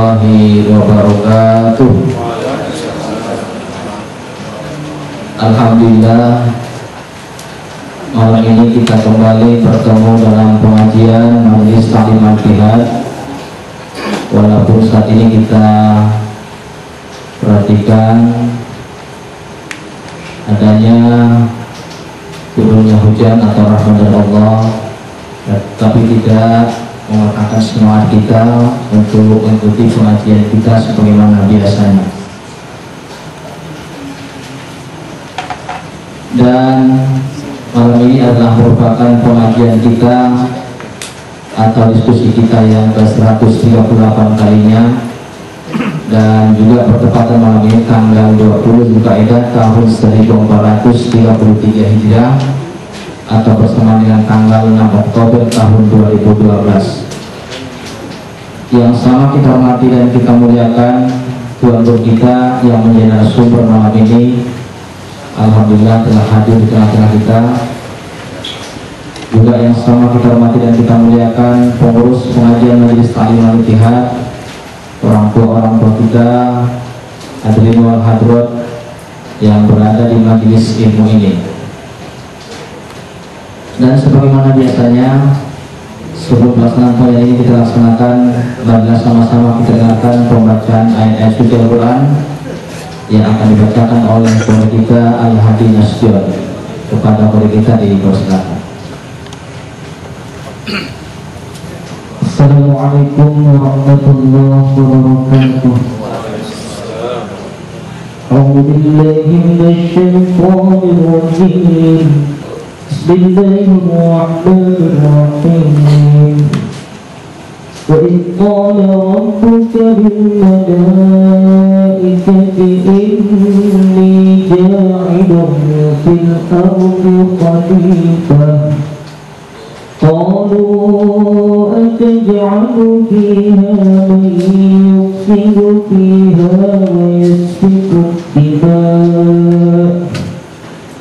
warahmatullahi wabarakatuh. Alhamdulillah, malam ini kita kembali bertemu dalam pengajian Majelis Ta'lim Al-Jihad. Walaupun saat ini kita perhatikan adanya turunnya hujan atau rahmat dari Allah, tapi tidak mengatakan semangat kita untuk mengikuti pengajian kita sebagaimana biasanya. Dan malam ini adalah merupakan pengajian kita atau diskusi kita yang ke-138 kalinya, dan juga bertepatan malam ini tanggal 20 Zulkaidah tahun 1433 Hijriah atau bersamaan dengan tanggal 6 Oktober tahun 2012. Yang sama kita hormati dan kita muliakan Tuhan Guru kita yang menjadi narasumber malam ini, alhamdulillah telah hadir di tengah-tengah kita. Juga yang sama kita hormati dan kita muliakan pengurus pengajian Majelis Ta'lim Al-Jihad, orang tua kita, hadirin wal hadirat yang berada di majelis ilmu ini. Dan sebagaimana biasanya, sebelum pelaksanaan pengajian ini kita laksanakan, marilah sama-sama kita dengarkan pembacaan ayat-ayat suci Al-Quran yang akan dibacakan oleh guru kita Al-Hadi Nasution. Kepada guru kita dipersilakan. Assalamualaikum warahmatullahi wabarakatuh. A'udzu billahi minasy syaithanir rajim. Bismillahirrahmanirrahim. وَإِذْ قَالَ رَبُّكَ لِلْمَلَائِكَةِ إِنِّي جَاعِلٌ فِي الْأَرْضِ خَلِيفَةً قَالُوا أَتَجْعَلُ فِيهَا مَن يُفْسِدُ فِيهَا وَيَسْفِكُ الدِّمَاءَ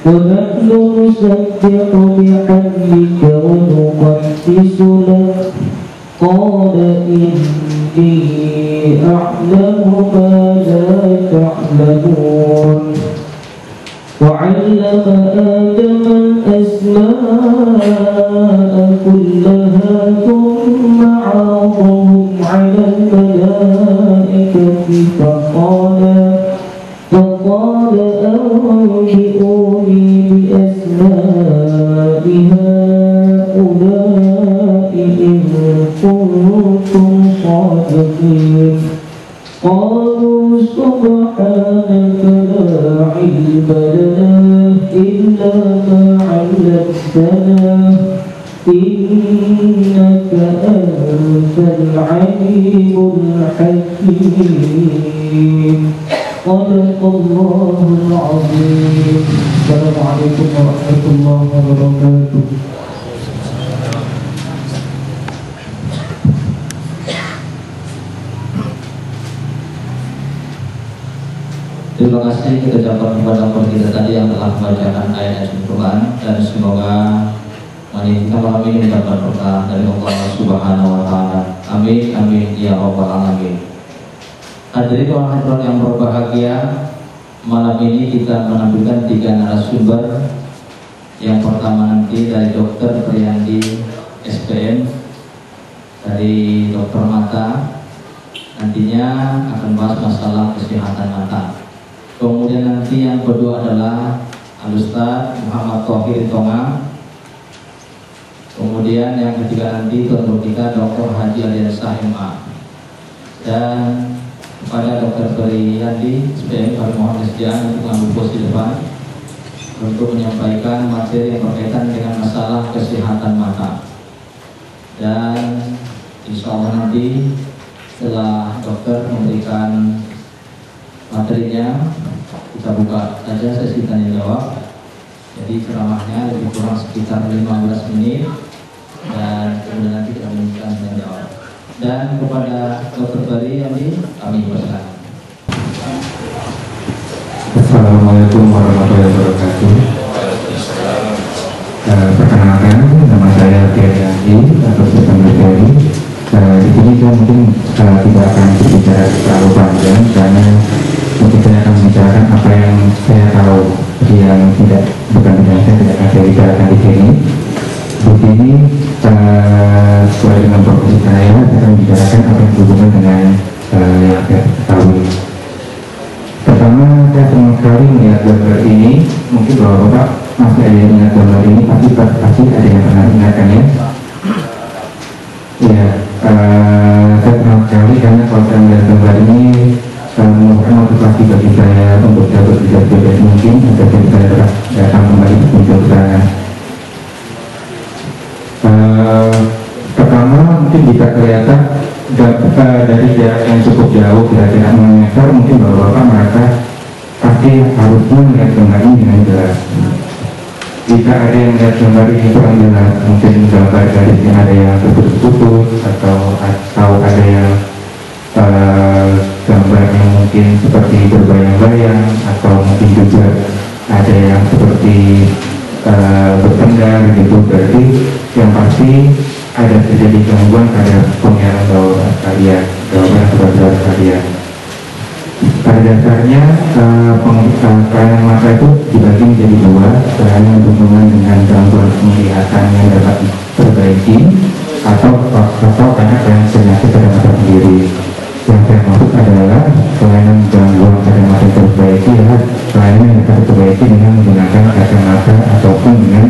وَنَحْنُ نُسَبِّحُ بِحَمْدِكَ وَنُقَدِّسُ لَكَ قال إني أعلم ما لا تعلمون وعلم آدم الأسماء كلها ثم عرضهم على الملائكة فقال أنبئوني بأسماء هؤلاء إن كنتم صادقين قالوا سبحانك لا علم لنا إلا ما علمتنا إنك أنت العليم الحكيم صدق الله العظيم. السلام عليكم ورحمة الله وبركاته. Terima kasih kita ucapkan kepada guru kita tadi yang telah membacakan ayat Al-Quran, dan semoga kita malam ini mendapat berkah dari Allah Subhanahu wa Ta'ala. Amin, amin, ya Rabbal Alamin. Hadirin orang yang berbahagia, malam ini kita menampilkan 3 narasumber. Yang pertama nanti dari Dr. Priyandi SPM dari dokter mata, nantinya akan bahas masalah kesehatan mata. Kemudian nanti yang kedua adalah Al-Ustaz Muhammad Thohir Tonga. Kemudian yang ketiga nanti untuk kita Dr. Haji Aliansyah MA. Dan kepada Dr. Priyandi SPM kami mohon kesediaan untuk mengambil posisi depan untuk menyampaikan materi yang berkaitan dengan masalah kesehatan mata. Dan insya Allah nanti setelah dokter memberikan materinya, kita buka saja sesi tanya jawab. Jadi ceramahnya lebih kurang sekitar 15 menit, dan kemudian nanti kita memberikan tanya jawab. Dan kepada Dr. Priyandi kami persilakan. Assalamualaikum warahmatullahi wabarakatuh. Perkenalkan, nama saya Priyandi atau Stefan Berkari. Di sini saya mungkin tidak akan berbicara panjang karena mungkin saya akan membicarakan apa yang saya tahu, yang tidak bukan yang saya tidak akan saya bicarakan di sini. Di sini sesuai dengan profesi saya akan membicarakan apa yang berhubungan dengan yang saya ketahui. Pertama, saya senang sekali melihat gambar ini. Mungkin Bapak masih ada yang ingat gambar ini, pasti ada yang pernah ingatkan ya. Ya, saya senang sekali karena kalau saya melihat gambar ini merupakan motivasi bagi saya untuk saya berpikir sebaik mungkin agar saya datang kembali untuk keterangan. Pertama, mungkin bisa kelihatan dari jarak yang cukup jauh, kira-kira 6 meter, mungkin Bapak merasa pasti harusnya melihat gambar ini dengan jelas. Jika ada yang melihat gambar ini kurang jelas, mungkin gambar garisnya ada yang terputus-putus atau ada yang gambar yang mungkin seperti berbayang-bayang, atau mungkin juga ada yang seperti berpendar gitu. Berarti yang pasti ada terjadi gangguan pada penglihatan bawah kalian, bawah kalian. Pada dasarnya kelainan mata itu dibagi menjadi dua, kelainan yang berhubungan dengan gangguan penglihatan yang dapat diperbaiki atau karena kelainan penyakit pada mata sendiri. Yang saya maksud adalah kelainan gangguan pada mata yang terperbaiki adalah kelainan yang dapat diperbaiki dengan menggunakan kacamata ataupun dengan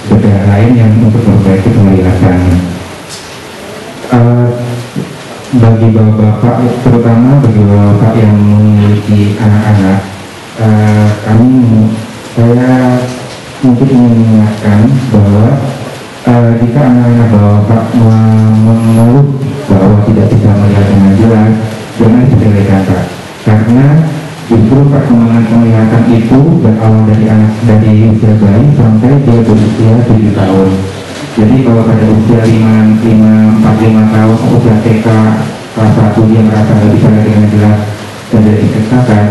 benda lain yang untuk memperbaiki penglihatan. Bagi bapak-bapak, terutama bagi bapak yang memiliki anak-anak, saya mungkin ingin mengingatkan bahwa jika anak-anak bapak mengeluh bahwa tidak bisa melihat dengan jelas, jangan disepelekan Pak, karena justru perkembangan penglihatan itu berawal dari usia bayi sampai dia berusia 7 tahun. Jadi kalau pada usia 4-5 tahun, usia TK kelas 1 dia merasa nggak bisa lihat dengan jelas dan tidak diperiksakan,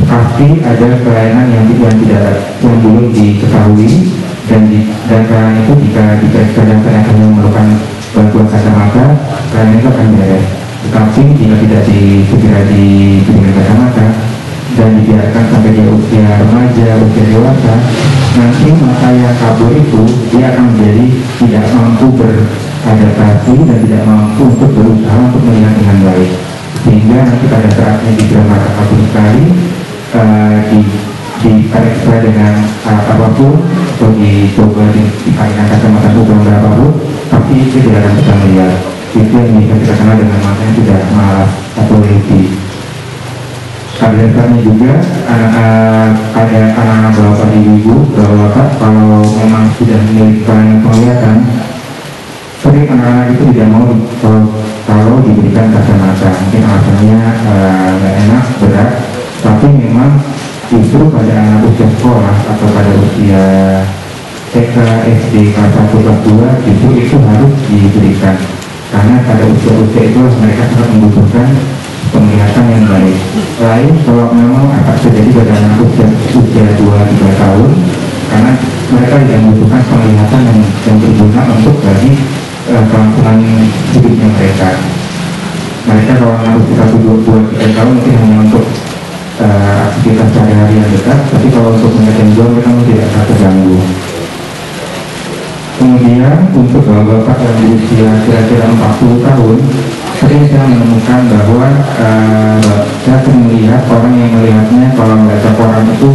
pasti ada kelainan yang belum diketahui, dan kelainan itu jika diperiksa dan ternyata memerlukan bantuan kacamata, kelainan itu akan beres. Tetapi jika tidak segera diberikan kacamata dan dibiarkan sampai dia usia remaja, usia dewasa, nanti mata yang kabur itu dia akan menjadi tidak mampu beradaptasi dan tidak mampu untuk berusaha untuk melihat dengan baik, sehingga nanti pada saatnya diberi mata kabur sekali, diperiksa dengan apapun atau dicoba dipakaikan kacamata ukuran berapapun, pasti itu tidak akan bisa melihat. Itu yang bisa kita kenal dengan mata yang tidak malas atau lesi. Pada dasarnya juga ada anak-anak bapak ibu bapak kalau memang sudah memiliki kelainan penglihatan, sering anak-anak itu tidak mau kalau diberikan kacamata. Mungkin alasannya nggak enak, berat, tapi memang justru pada anak usia sekolah atau pada usia TK, SD, kelas 1, kelas 2 justru itu harus diberikan, karena pada usia-usia itu mereka sangat membutuhkan penglihatan yang baik. Lain kalau memang akan terjadi pada anak usia 2-3 tahun, karena mereka tidak membutuhkan penglihatan yang berguna untuk bagi kelangsungan hidupnya mereka. Mereka kalau anak usia 1-2-3 tahun mungkin hanya untuk aktivitas sehari-hari yang dekat, tapi kalau untuk melihat yang jauh mereka tidak akan terganggu. Kemudian untuk bapak-bapak yang berusia kira-kira 40 tahun, sering saya menemukan bahwa saya sering melihat orang yang melihatnya kalau membaca koran itu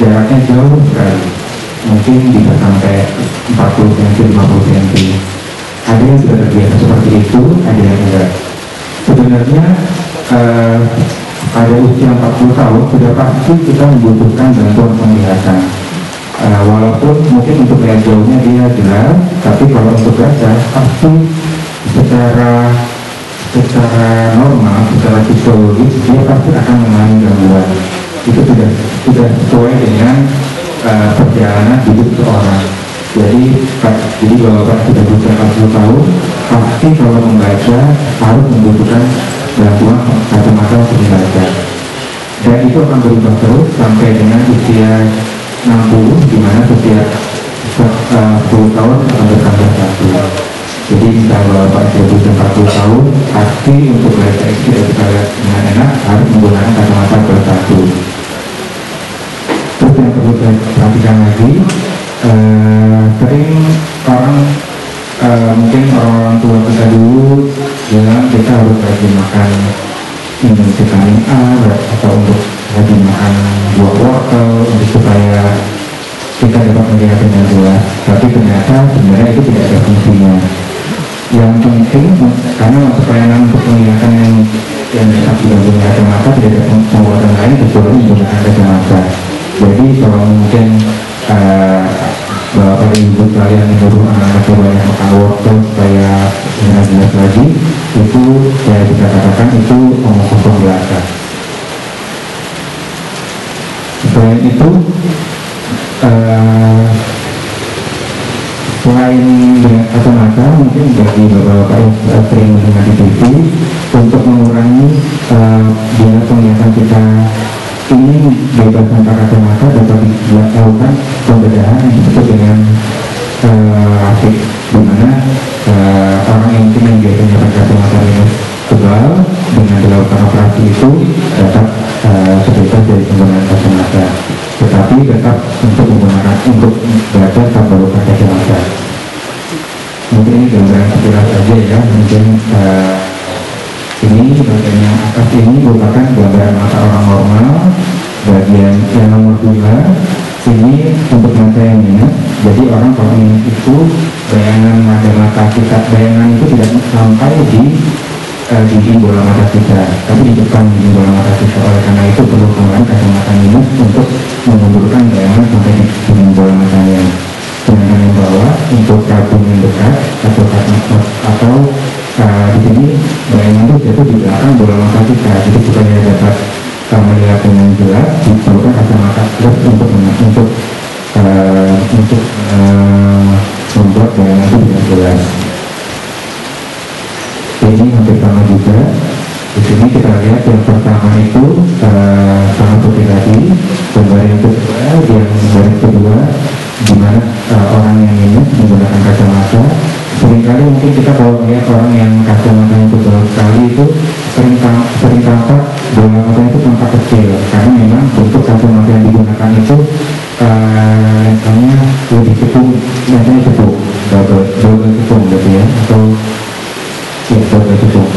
jaraknya jauh sekali, mungkin bisa sampai 40 cm, 50 cm. Ada yang sudah terbiasa seperti itu, ada yang enggak. Sebenarnya pada usia 40 tahun sudah pasti kita membutuhkan bantuan penglihatan. Walaupun mungkin untuk melihat jauhnya dia jelas, tapi kalau untuk baca pasti secara normal, secara psikologis dia pasti akan mengalami gangguan. Itu sudah sesuai dengan perjalanan hidup seorang. Jadi kalau bapak sudah berusia 40 tahun, pasti kalau membaca harus membutuhkan bantuan kacamata untuk membaca. Dan itu akan berubah terus sampai dengan usia 60, di mana setiap 10 tahun akan bertambah 1. Jadi misalnya Bapak usia 40 tahun, pasti untuk melihat itu tidak bisa lihat dengan enak, harus menggunakan kacamata bersatu. Terus yang perlu saya perhatikan lagi, sering orang mungkin orang tua kita dulu bilang kita harus rajin makan minum vitamin A atau untuk rajin makan buah wortel untuk supaya kita dapat melihat dengan jelas. Tapi ternyata sebenarnya itu tidak ada fungsinya. Yang penting karena untuk pelayanan untuk penglihatan yang dapat dibantu kacamata tidak ada penguatan lain kecuali menggunakan kacamata. Jadi kalau mungkin Bapak Ibu kalian menyuruh anak-anak banyak makan wortel supaya dengan jelas lagi, itu saya bisa katakan itu omong kosong belaka. Selain itu, selain dengan kacamata, mungkin bagi bapak-bapak yang sering melihat di TV, untuk mengurangi bila penglihatan kita ini bebas tanpa kacamata dapat dilakukan pembedahan yang disebut dengan rasik, di mana orang yang mungkin biasanya pakai kacamata minus tebal dengan dilakukan operasi itu dapat terbebas dari penggunaan kacamata, tetapi tetap untuk menggunakan untuk belajar tanpa lupa kacamata. Mungkin ini gambaran sekilas saja ya, mungkin ini bagian yang atas ini merupakan gambaran mata orang normal. Bagian yang nomor 2 ini untuk mata yang minus. Jadi orang kalau minus itu bayangan mata kita, bayangan itu tidak sampai di bola mata kita, tapi di depan di bola mata kita. Oleh karena itu perlu penggunaan kacamata minus untuk memundurkan bayangan sampai di bola matanya. Sedangkan yang bawah untuk kabung yang dekat atau di sini bayangan itu jatuh di belakang bola mata kita. Jadi supaya dapat melihat dengan jelas diperlukan kacamata plus untuk membuat bayangan itu dengan jelas. Ini hampir sama juga. Di sini kita lihat yang pertama itu sama seperti tadi, gambar yang kedua, yang garis kedua, di mana orang yang minus menggunakan kacamata. Seringkali mungkin kita kalau melihat orang yang kacamata yang tebal sekali itu sering tampak bola matanya itu tampak kecil, karena memang bentuk kacamata yang digunakan itu lensanya lebih cekung, lensanya cekung, double cekung gitu ya, atau ya double cekung.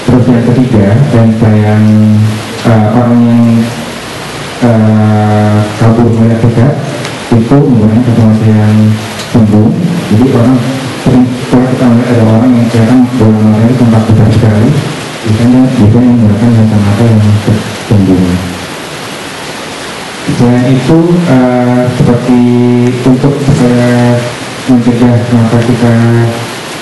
Terus yang ketiga, lensa yang orang yang kabur melihat dekat itu menggunakan kacamata yang sembung. Jadi orang sering kalau kita melihat ada orang yang kelihatan bola matanya itu tampak besar sekali, biasanya menggunakan kacamata yang sembung. Selain itu seperti untuk supaya mencegah mata kita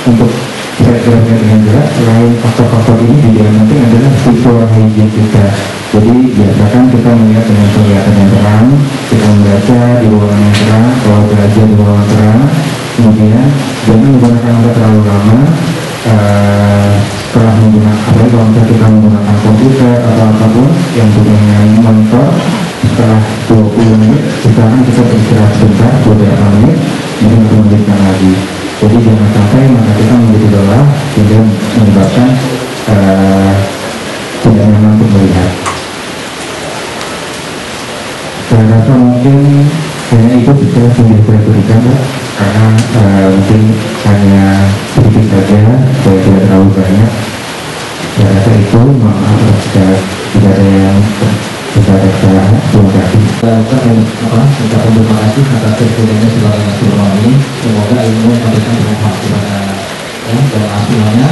untuk tidak terlihat dengan jelas, selain faktor-faktor ini juga yang penting adalah visual hygiene kita. Jadi biasakan kita melihat dengan penglihatan yang terang, kita membaca di ruangan yang terang, kalau belajar di ruangan terang. Kemudian jangan menggunakan mata terlalu lama setelah menggunakan, apalagi kalau kita menggunakan komputer atau apapun yang dengan monitor. Setelah 20 menit, misalkan kita beristirahat sebentar, beberapa menit, ini untuk melanjutkan lagi. Jadi jangan sampai mata kita menjadi lelah sehingga menyebabkan tidak nyaman untuk melihat. Saya rasa mungkin hanya itu bisa saya berikan, karena mungkin hanya sedikit saja, saya tidak terlalu banyak. Saya rasa itu, maaf jika tidak ada yang terima kasih. Ucapkan terima kasih atas kesempatannya sebagai nasihat ini. Semoga ilmu yang diberikan bermanfaat kepada dan asuhannya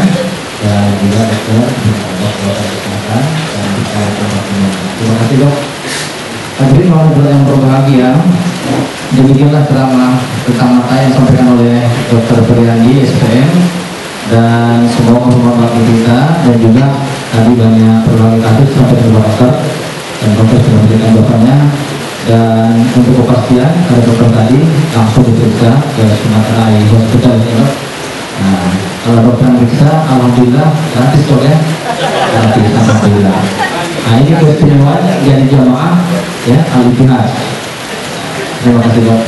dan juga dokter kesehatan dan bisa bermanfaat. Terima kasih dok. Hadirin yang berbahagia, demikianlah ceramah tentang mata yang disampaikan oleh Dr. Priandi SPM, dan semoga bermanfaat bagi kita, dan juga tadi banyak berbagai kasus sampai ke dokter. Dan dokter sudah memberikan jawabannya, dan untuk kepastian ada dokter tadi langsung diperiksa ke Sumatera Hospital ini dok. Nah, kalau dokter periksa, alhamdulillah gratis dok ya, gratis alhamdulillah. Nah ini keistimewaan jadi jamaah ya Al-Ittihad. Terima kasih dok.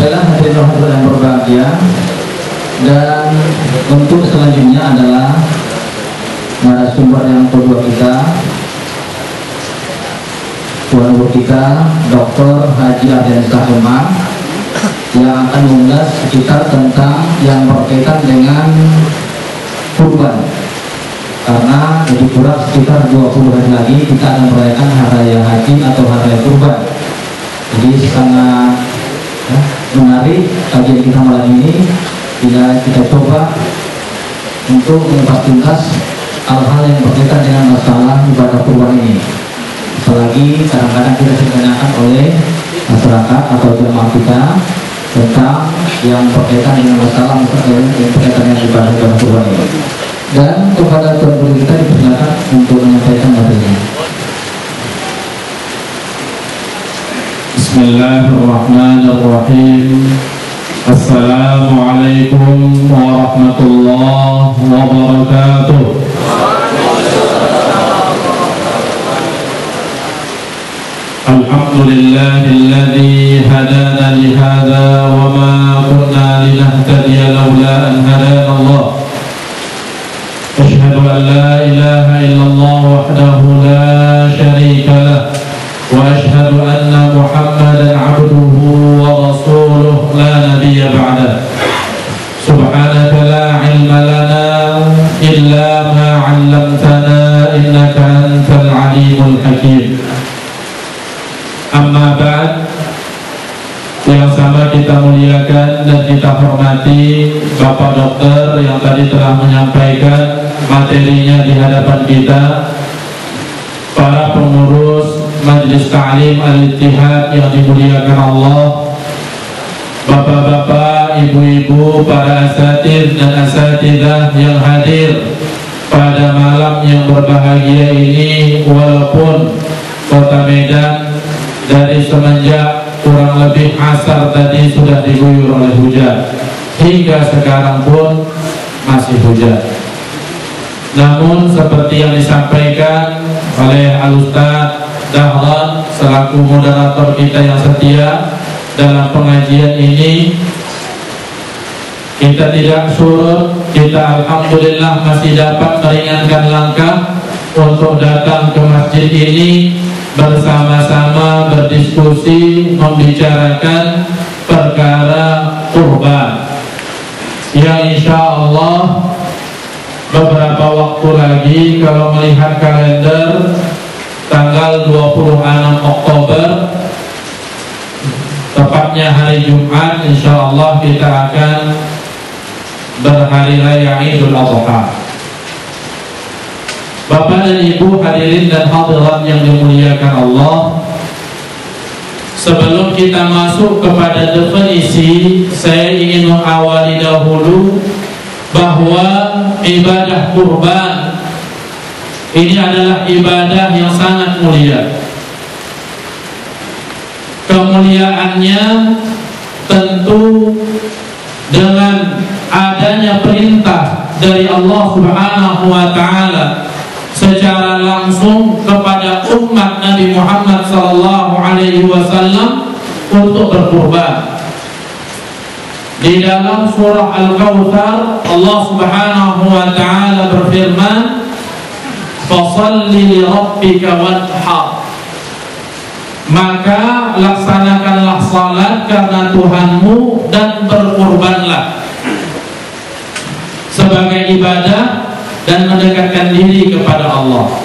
Baiklah hadirin yang berbahagia, dan untuk selanjutnya adalah narasumber yang kedua kita, tuan guru kita Dr. Haji Ardiansyah Umar, yang akan mengulas sekitar tentang yang berkaitan dengan kurban. Karena lebih kurang sekitar 20 hari lagi kita akan merayakan hari raya haji atau hari raya kurban. Jadi sangat menarik kajian kita malam ini bila kita coba untuk mengupas tuntas hal-hal yang berkaitan dengan masalah ibadah kurban ini. Apalagi kadang-kadang kita ditanyakan oleh masyarakat atau jemaah kita tentang yang berkaitan dengan masalah yang berkaitan dengan ibadah kurban ini. Dan kepada tuan guru kita dipersilakan untuk menyampaikan materinya. Bismillahirrahmanirrahim. Assalamualaikum warahmatullahi wabarakatuh. Alhamdulillahilladzi hadana li hadza wa ma kunna linahtadiya laula an hadana Allah. Asyhadu an la ilaha illallah wahdahu la syarika lah wa asyhadu anna Muhammadan abduhu wa rasuluh la nabiyya ba'dah. Subhanaka la ilma lana illa ma 'allamtana innaka antal alimul hakim. Amma ba'd, yang sama kita muliakan dan kita hormati Bapak Dokter yang tadi telah menyampaikan materinya di hadapan kita, para pengurus Majelis Ta'lim Al-Ittihad yang dimuliakan Allah, bapak-bapak, ibu-ibu, para asatidz dan asatidzah yang hadir pada malam yang berbahagia ini. Walaupun Kota Medan dari semenjak kurang lebih asar tadi sudah diguyur oleh hujan, hingga sekarang pun masih hujan. Namun seperti yang disampaikan oleh Al-Ustaz Dahlan selaku moderator kita yang setia dalam pengajian ini, kita tidak surut, kita alhamdulillah masih dapat meringankan langkah untuk datang ke masjid ini bersama-sama berdiskusi membicarakan perkara kurban yang insya Allah beberapa waktu lagi, kalau melihat kalender, tanggal 26 Oktober tepatnya hari Jumat, insya Allah kita akan berhari raya Idul Adha. Bapak dan Ibu hadirin dan hadirat yang dimuliakan Allah, sebelum kita masuk kepada definisi, saya ingin mengawali dahulu bahwa ibadah kurban ini adalah ibadah yang sangat mulia. Kemuliaannya tentu dengan adanya perintah dari Allah Subhanahu wa Ta'ala secara langsung kepada umat Nabi Muhammad sallallahu alaihi wasallam untuk berkurban. Di dalam surah Al-Kautsar Allah Subhanahu wa Ta'ala berfirman, "Fashalli li rabbika wanhar." Maka laksanakanlah salat karena Tuhanmu dan berkurbanlah sebagai ibadah dan mendekatkan diri kepada Allah.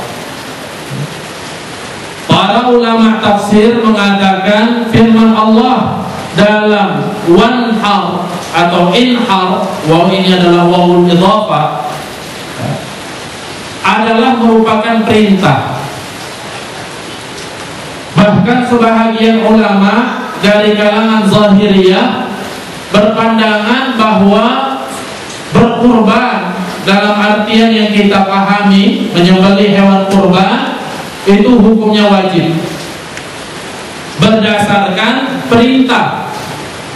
Para ulama tafsir mengatakan firman Allah dalam wanhar atau inhar, waw ini adalah wawul idhafah, adalah merupakan perintah. Bahkan sebahagian ulama dari kalangan Zahiriyah berpandangan bahwa berkurban dalam artian yang kita pahami, menyembelih hewan kurban, itu hukumnya wajib berdasarkan perintah.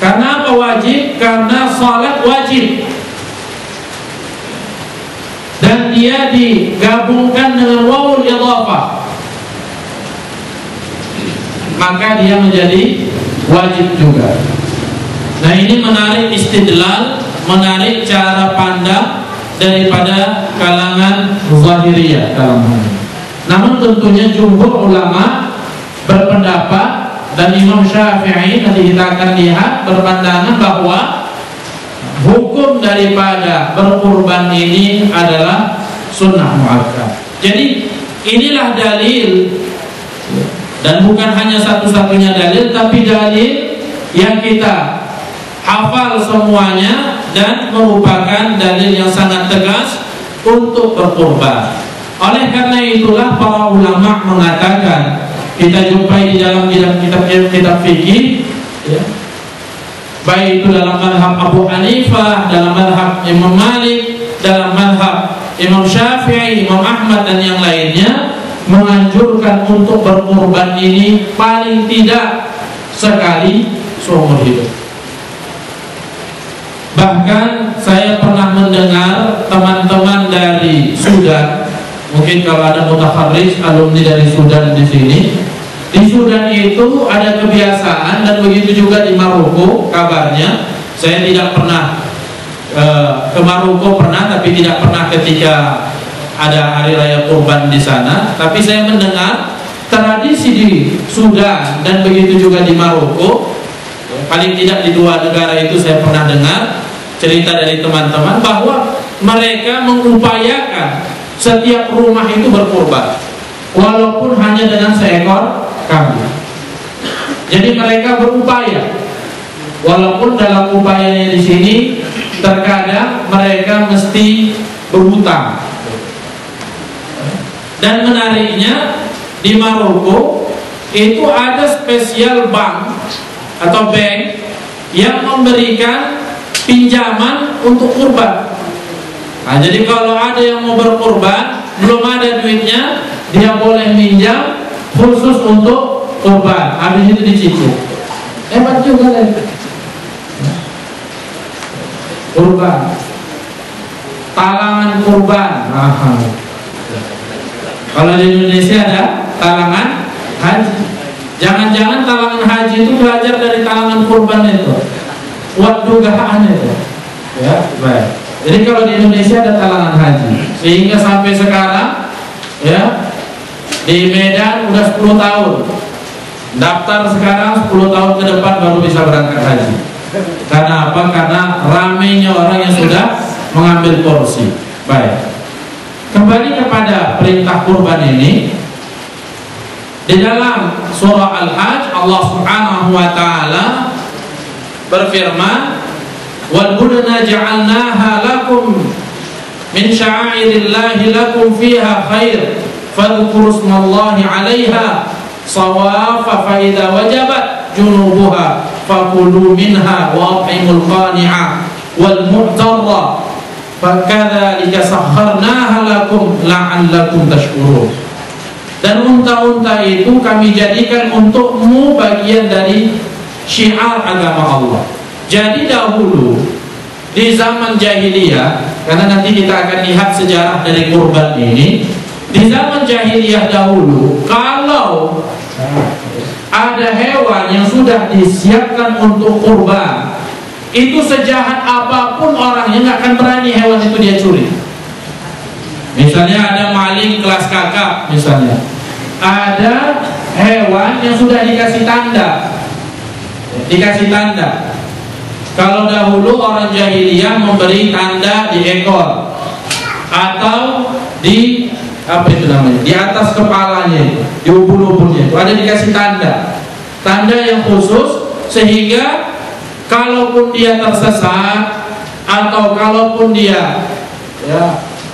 Karena apa wajib? Karena salat wajib, dan dia digabungkan dengan wawul idhafah, maka dia menjadi wajib juga. Nah ini menarik istidlal, menarik cara pandang daripada kalangan Zahiriyah dalam hal ini. Namun tentunya jumhur ulama berpendapat, dan Imam Syafi'i nanti kita akan lihat berpandangan bahwa hukum daripada berkurban ini adalah sunnah muakkad. Jadi inilah dalil, dan bukan hanya satu-satunya dalil, tapi dalil yang kita hafal semuanya dan merupakan dalil yang sangat tegas untuk berkurban. Oleh karena itulah para ulama mengatakan, kita jumpai di dalam kitab fikih, ya, baik itu dalam mazhab Abu Hanifah, dalam mazhab Imam Malik, dalam mazhab Imam Syafi'i, Imam Ahmad dan yang lainnya, menganjurkan untuk berkurban ini paling tidak sekali seumur hidup. Bahkan saya pernah mendengar teman-teman dari Sudan, mungkin kalau ada mutakharrij alumni dari Sudan di sini. Di Sudan itu ada kebiasaan, dan begitu juga di Maroko kabarnya. Saya tidak pernah ke Maroko, pernah, tapi tidak pernah ketika ada hari raya kurban di sana. Tapi saya mendengar tradisi di Sudan dan begitu juga di Maroko, paling tidak di dua negara itu saya pernah dengar cerita dari teman-teman bahwa mereka mengupayakan setiap rumah itu berkurban, walaupun hanya dengan seekor kambing. Jadi mereka berupaya, walaupun dalam upayanya di sini terkadang mereka mesti berhutang. Dan menariknya di Maroko itu ada spesial bank atau bank yang memberikan pinjaman untuk kurban. Nah, jadi kalau ada yang mau berkurban, belum ada duitnya, dia boleh minjam khusus untuk kurban. Habis itu dicicil. Hebat juga deh. Kurban, talangan kurban. Kalau di Indonesia ada talangan haji. Jangan-jangan talangan haji itu belajar dari talangan kurban itu. Buat dugaan itu. Ya, baik. Jadi kalau di Indonesia ada talangan haji, sehingga sampai sekarang, ya, di Medan udah 10 tahun. Daftar sekarang 10 tahun ke depan baru bisa berangkat haji. Karena apa? Karena ramainya orang yang sudah mengambil porsi. Baik. Kembali kepada perintah kurban ini, di dalam surah Al-Hajj Allah Subhanahu wa taala berfirman, "Wal budna ja'alnaha lakum min sya'airillahi lakum fiha khair fadhkuru ismallahi 'alaiha sawafa fa idza wajabat junubuha fakulu minha wa at'imul qani'a wal mu'tarra fakadzalika sakharnaha lakum la'allakum tashkurun." Dan unta-unta itu kami jadikan untukmu bagian dari syiar agama Allah. Jadi dahulu di zaman jahiliyah, karena nanti kita akan lihat sejarah dari kurban ini. Di zaman jahiliyah dahulu, kalau ada hewan yang sudah disiapkan untuk kurban, itu sejahat apapun orangnya nggak akan berani hewan itu dia curi. Misalnya ada maling kelas kakap, misalnya ada hewan yang sudah dikasih tanda. Kalau dahulu orang jahiliyah memberi tanda di ekor atau di apa itu namanya, di atas kepalanya itu, di ubun-ubunnya itu ada dikasih tanda yang khusus, sehingga kalaupun dia tersesat atau kalaupun dia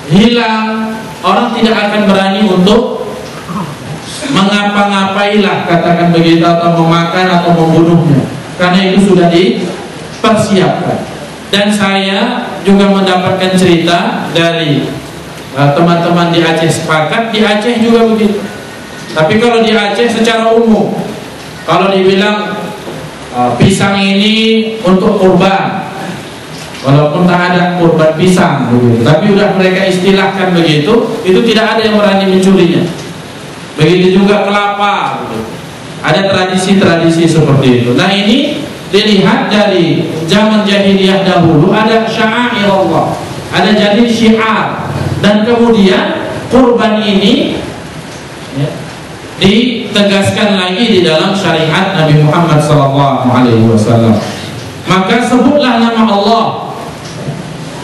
hilang, orang tidak akan berani untuk mengapa-ngapailah, katakan begitu, atau memakan atau membunuhnya, karena itu sudah dipersiapkan. Dan saya juga mendapatkan cerita dari teman-teman di Aceh, sepakat di Aceh juga begitu. Tapi kalau di Aceh secara umum, kalau dibilang pisang ini untuk kurban, walaupun tak ada kurban pisang begitu, tapi udah mereka istilahkan begitu, itu tidak ada yang berani mencurinya. Begitu juga kelapa begitu. Ada tradisi-tradisi seperti itu. Nah ini dilihat dari zaman jahiliyah dahulu ada sya'air Allah, ada jadi syiar, dan kemudian kurban ini ya, ditegaskan lagi di dalam syariat Nabi Muhammad SAW. Maka sebutlah nama Allah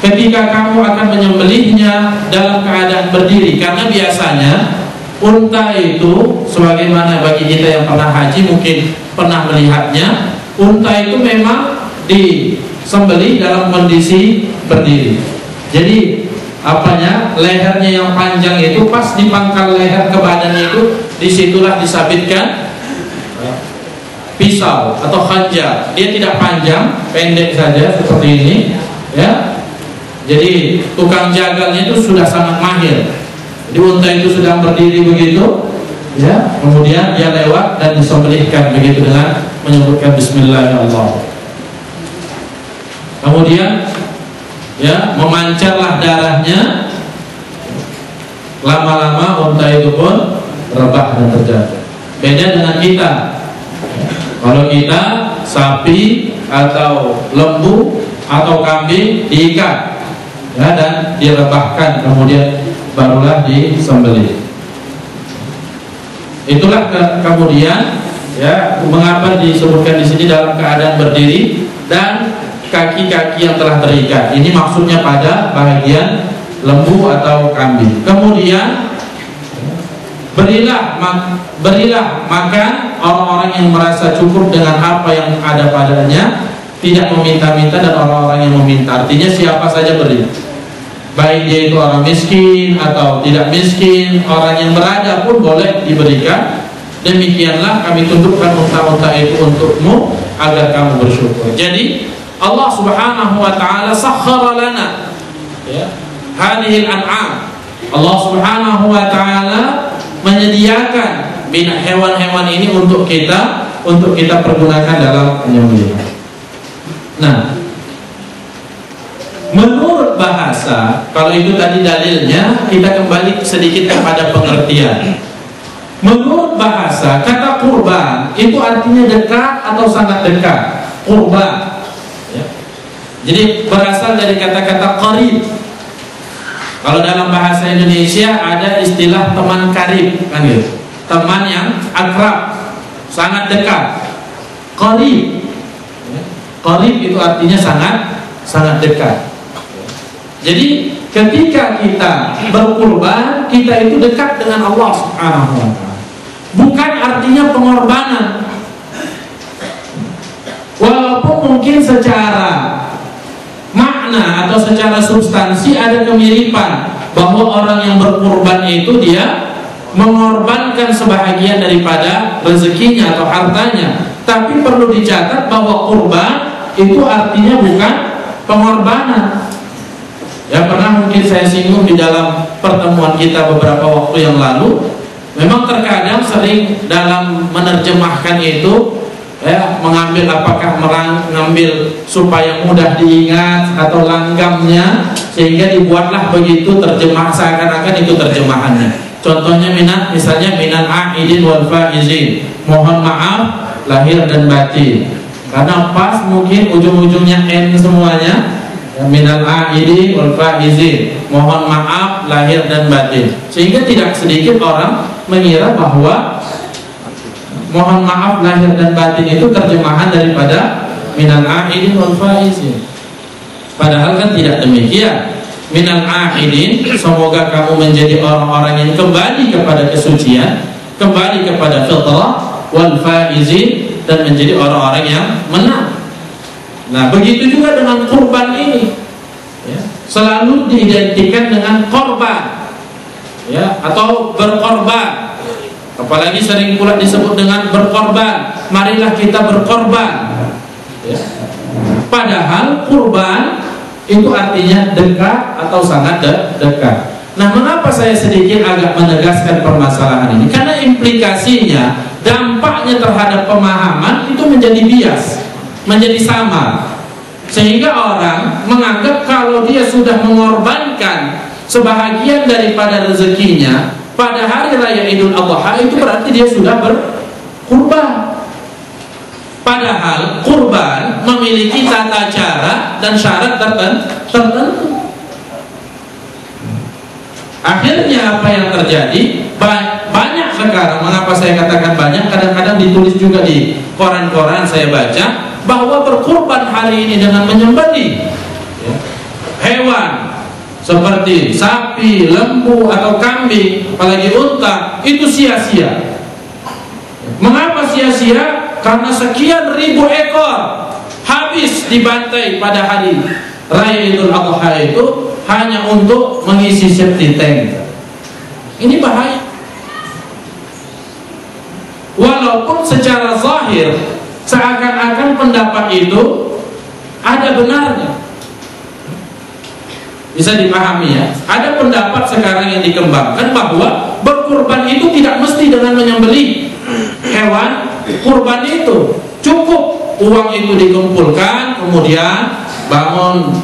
ketika kamu akan menyembelihnya dalam keadaan berdiri, karena biasanya unta itu, sebagaimana bagi kita yang pernah haji mungkin pernah melihatnya, unta itu memang disembelih dalam kondisi berdiri. Jadi apanya, lehernya yang panjang itu pas di pangkal leher ke badannya itu, disitulah disabitkan pisau atau khanjar. Dia tidak panjang, pendek saja seperti ini ya. Jadi tukang jagalnya itu sudah sangat mahir. Jadi unta itu sedang berdiri begitu ya, kemudian dia lewat dan disembelihkan begitu dengan menyebutkan bismillahirrahmanirrahim. Kemudian ya, memancarlah darahnya. Lama-lama unta itu pun rebah dan terjaga. Beda dengan kita. Kalau kita sapi atau lembu atau kambing diikat ya, dan direbahkan, kemudian barulah disembelih. Itulah kemudian ya, mengapa disebutkan di sini dalam keadaan berdiri dan kaki-kaki yang telah terikat. Ini maksudnya pada bagian lembu atau kambing. Kemudian berilah makan orang-orang yang merasa cukup dengan apa yang ada padanya, tidak meminta-minta, dan orang-orang yang meminta. Artinya siapa saja beri, baik dia itu orang miskin atau tidak miskin, orang yang berada pun boleh diberikan. Demikianlah kami tundukkan unta-unta itu untukmu agar kamu bersyukur. Jadi Allah Subhanahu wa taala sakhkhara lana ya hadhil an'am. Allah Subhanahu wa taala menyediakan hewan-hewan ini untuk kita pergunakan dalam penyembelihan. Nah, menurut bahasa, kalau itu tadi dalilnya, kita kembali sedikit kepada pengertian. Menurut bahasa, kata kurban itu artinya dekat atau sangat dekat. Kurban ya. Jadi berasal dari kata-kata qarib. Kalau dalam bahasa Indonesia ada istilah teman karib, kan gitu. Teman yang akrab, sangat dekat. Qarib. Qarib itu artinya sangat dekat. Jadi ketika kita berkurban, kita itu dekat dengan Allah Subhanahu wa taala. Bukan artinya pengorbanan. Walaupun mungkin secara makna atau secara substansi ada kemiripan, bahwa orang yang berkurban itu dia mengorbankan sebahagian daripada rezekinya atau hartanya. Tapi perlu dicatat bahwa kurban itu artinya bukan pengorbanan. Ya, pernah mungkin saya singgung di dalam pertemuan kita beberapa waktu yang lalu. Memang terkadang sering dalam menerjemahkan itu ya, mengambil apakah mengambil supaya mudah diingat atau langgamnya, sehingga dibuatlah begitu terjemah seakan-akan itu terjemahannya. Contohnya misalnya minal aidin wal faizin, mohon maaf lahir dan batin. Karena pas mungkin ujung-ujungnya n semuanya. Minal aidin wal faizin, mohon maaf lahir dan batin. Sehingga tidak sedikit orang mengira bahwa mohon maaf lahir dan batin itu terjemahan daripada minal aidin wal faizin. Padahal kan tidak demikian. Minal aidin, semoga kamu menjadi orang-orang yang kembali kepada kesucian, kembali kepada fitrah, wal faizin, dan menjadi orang-orang yang menang. Nah, begitu juga dengan kurban ini ya, selalu diidentikan dengan korban ya, atau berkorban. Apalagi sering pula disebut dengan berkorban. Marilah kita berkorban ya. Padahal kurban itu artinya dekat atau sangat dekat. Nah, mengapa saya sedikit agak menegaskan permasalahan ini? Karena implikasinya, dampaknya terhadap pemahaman itu menjadi bias, menjadi samar, sehingga orang menganggap kalau dia sudah mengorbankan sebahagian daripada rezekinya pada hari raya Idul Adha, itu berarti dia sudah berkurban. Padahal kurban memiliki tata cara dan syarat tertentu. Akhirnya apa yang terjadi? Banyak sekarang, mengapa saya katakan banyak, kadang-kadang ditulis juga di koran-koran saya baca, bahwa berkurban hari ini dengan menyembelih hewan seperti sapi, lembu atau kambing, apalagi unta, itu sia-sia. Mengapa sia-sia? Karena sekian ribu ekor habis dibantai pada hari Raya Idul Adha itu hanya untuk mengisi septic tank. Ini bahaya. Walaupun secara zahir seakan-akan pendapat itu ada benarnya, bisa dipahami ya. Ada pendapat sekarang yang dikembangkan bahwa berkurban itu tidak mesti dengan menyembelih hewan kurban itu. Cukup uang itu dikumpulkan, kemudian bangun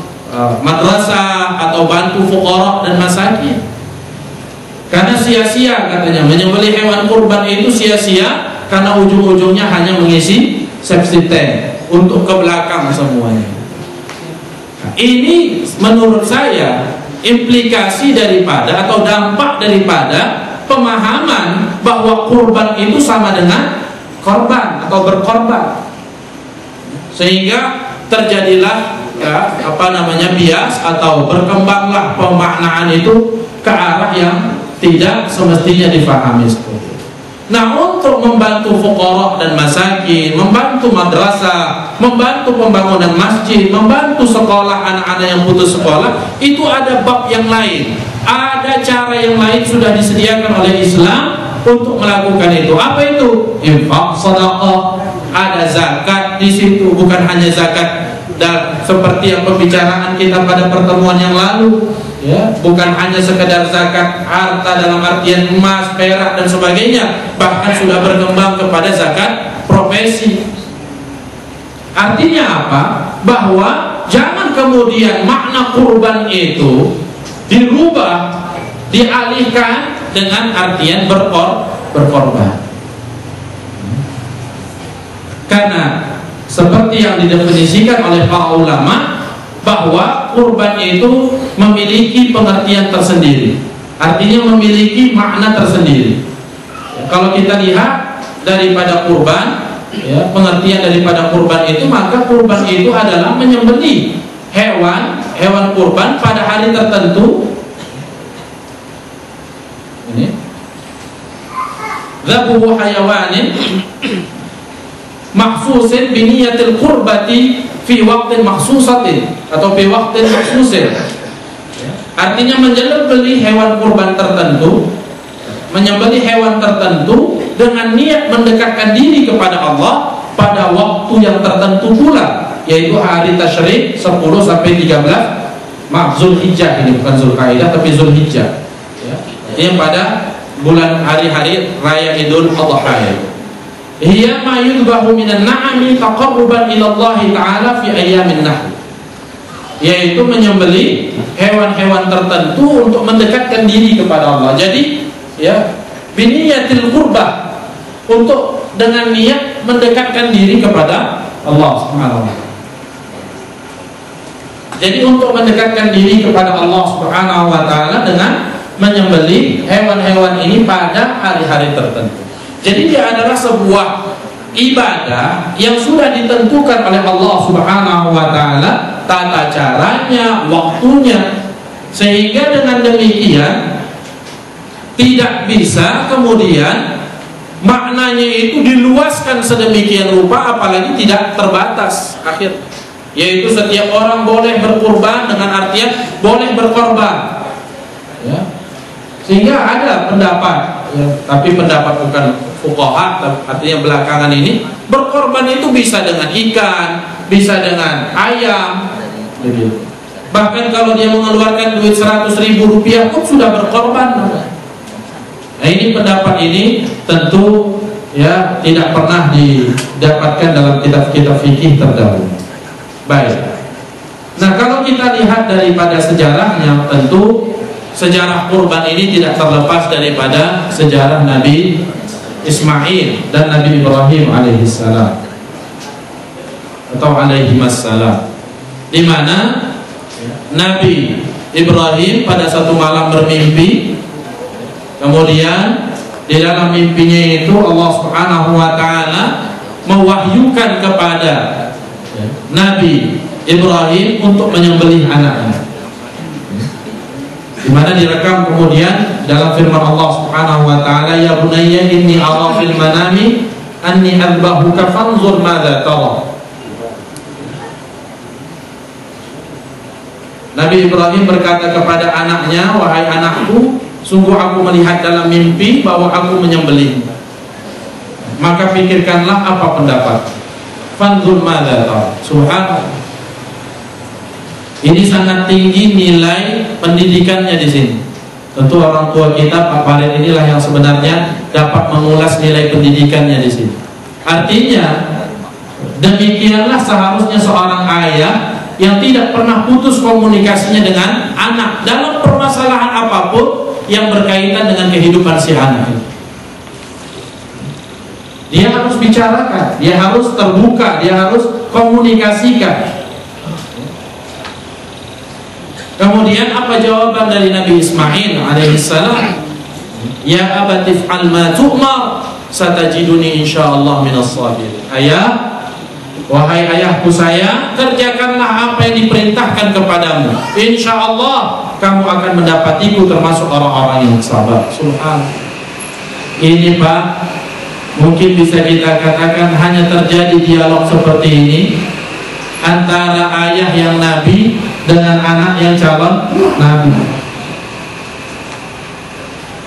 madrasah atau bantu fuqara dan masakin. Karena sia-sia katanya menyembelih hewan kurban itu sia-sia, karena ujung-ujungnya hanya mengisi septic tank untuk ke belakang semuanya. Ini menurut saya implikasi daripada atau dampak daripada pemahaman bahwa kurban itu sama dengan korban atau berkorban, sehingga terjadilah bias atau berkembanglah pemaknaan itu ke arah yang tidak semestinya difahami seperti itu. Nah, untuk membantu fuqara dan masakin, membantu madrasah, membantu pembangunan masjid, membantu sekolah anak-anak yang putus sekolah, itu ada bab yang lain, ada cara yang lain sudah disediakan oleh Islam untuk melakukan itu. Apa itu? Infak, sedekah, ada zakat di situ, bukan hanya zakat dan seperti yang pembicaraan kita pada pertemuan yang lalu, ya, bukan hanya sekedar zakat harta dalam artian emas, perak dan sebagainya, bahkan sudah berkembang kepada zakat profesi. Artinya apa? Bahwa jangan kemudian makna kurban itu dirubah, dialihkan dengan artian berkorban. Karena seperti yang didefinisikan oleh para ulama, bahwa kurban itu memiliki pengertian tersendiri, artinya memiliki makna tersendiri. Kalau kita lihat daripada kurban, ya, pengertian daripada kurban itu, maka kurban itu adalah menyembelih hewan kurban pada hari tertentu. Ini dzabuhu hayawanin mahfusin biniyatil qurbati fi waqtin mahsusatin atau fi waqtin mahsusin. Artinya menyembelih hewan kurban tertentu, menyembelih hewan tertentu dengan niat mendekatkan diri kepada Allah pada waktu yang tertentu pula, yaitu hari tasyrik 10 sampai 13 Zulhijjah. Ini bukan Zulkaidah tapi Zulhijjah, ya. Ini pada bulan hari-hari Raya Idul Adha. Hiya ma yudbahu minan na'ami taqarruban ila Allah Ta'ala fi ayyamin nahl, yaitu menyembelih hewan-hewan tertentu untuk mendekatkan diri kepada Allah. Jadi, ya, biniyatil qurbah, untuk dengan niat mendekatkan diri kepada Allah Subhanahu wa ta'ala. Jadi untuk mendekatkan diri kepada Allah Subhanahu wa ta'ala dengan menyembelih hewan-hewan ini pada hari-hari tertentu. Jadi dia adalah sebuah ibadah yang sudah ditentukan oleh Allah Subhanahu wa ta'ala, tata caranya, waktunya, sehingga dengan demikian tidak bisa kemudian maknanya itu diluaskan sedemikian rupa, apalagi tidak terbatas akhir, yaitu setiap orang boleh berkurban dengan artian boleh berkorban, ya. Sehingga ada pendapat, ya, tapi pendapat bukan fuqaha, artinya belakangan ini berkorban itu bisa dengan ikan, bisa dengan ayam, begitu. Bahkan kalau dia mengeluarkan duit 100.000 rupiah pun sudah berkorban. Nah, ini pendapat ini tentu, ya, tidak pernah didapatkan dalam kitab-kitab fikih terdahulu. Baik. Nah, kalau kita lihat daripada sejarahnya, tentu sejarah kurban ini tidak terlepas daripada sejarah Nabi Ismail dan Nabi Ibrahim alaihissalam. atau alaihimassalam, di mana Nabi Ibrahim pada satu malam bermimpi, kemudian di dalam mimpinya itu Allah Subhanahu wa taala mewahyukan kepada Nabi Ibrahim untuk menyembelih anaknya, di mana direkam kemudian dalam firman Allah Subhanahu wa taala, ya bunayya inni ara fil manami anni adbahuka fanzur madza tara. Nabi Ibrahim berkata kepada anaknya, wahai anakku, sungguh aku melihat dalam mimpi bahwa aku menyembelih, maka pikirkanlah apa pendapat. Fanzur madza tara. Subhanallah. Ini sangat tinggi nilai pendidikannya di sini. Tentu orang tua kita, Pak Farid inilah yang sebenarnya dapat mengulas nilai pendidikannya di sini. Artinya, demikianlah seharusnya seorang ayah yang tidak pernah putus komunikasinya dengan anak dalam permasalahan apapun yang berkaitan dengan kehidupan si anak ini. Dia harus bicarakan, dia harus terbuka, dia harus komunikasikan. Kemudian apa jawaban dari Nabi Ismail alaihissalam? Ya abati fa'al ma tu'mar satajiduni insyaallah minas sabirin. Ayah, wahai ayahku sayang, kerjakanlah apa yang diperintahkan kepadamu. Insyaallah kamu akan mendapatiku termasuk orang-orang yang sabar. Subhanallah. Ini Pak, mungkin bisa kita katakan hanya terjadi dialog seperti ini antara ayah yang nabi dengan anak yang calon nabi.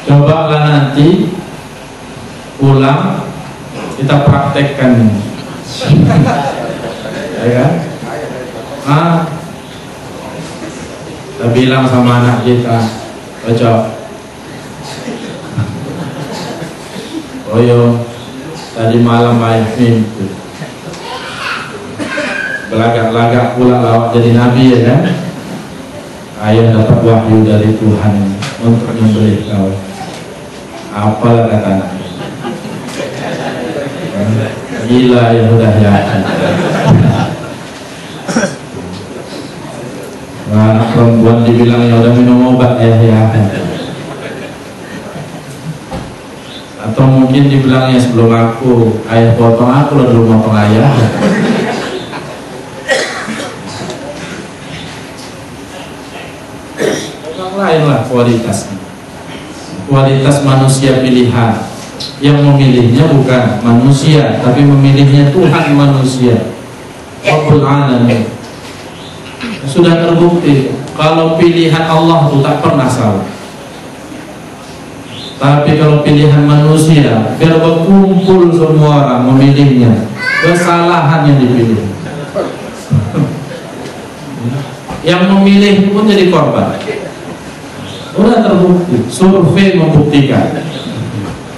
Cobalah nanti pulang kita praktekkan, ya kan? Kita bilang sama anak kita, cocok. Oh yo, tadi malam ayah mimpi belagak-lagak pula lawak jadi nabi, ya kan? Ayah dapat wahyu dari Tuhan untuk menyembelih kau. Apalah kata anak? Gila ya udah ya. Anak perempuan dibilang ya udah minum obat ya. Atau mungkin dibilangnya sebelum aku ayah potong aku lah dulu potong ayah. Lainlah kualitas manusia pilihan. Yang memilihnya bukan manusia, tapi memilihnya Tuhan manusia, Rabbul Alamin. Sudah terbukti kalau pilihan Allah itu tak pernah salah. Tapi kalau pilihan manusia, biar berkumpul semua orang memilihnya, kesalahan yang dipilih. Yang memilih pun jadi korban. Sudah terbukti, survei membuktikan.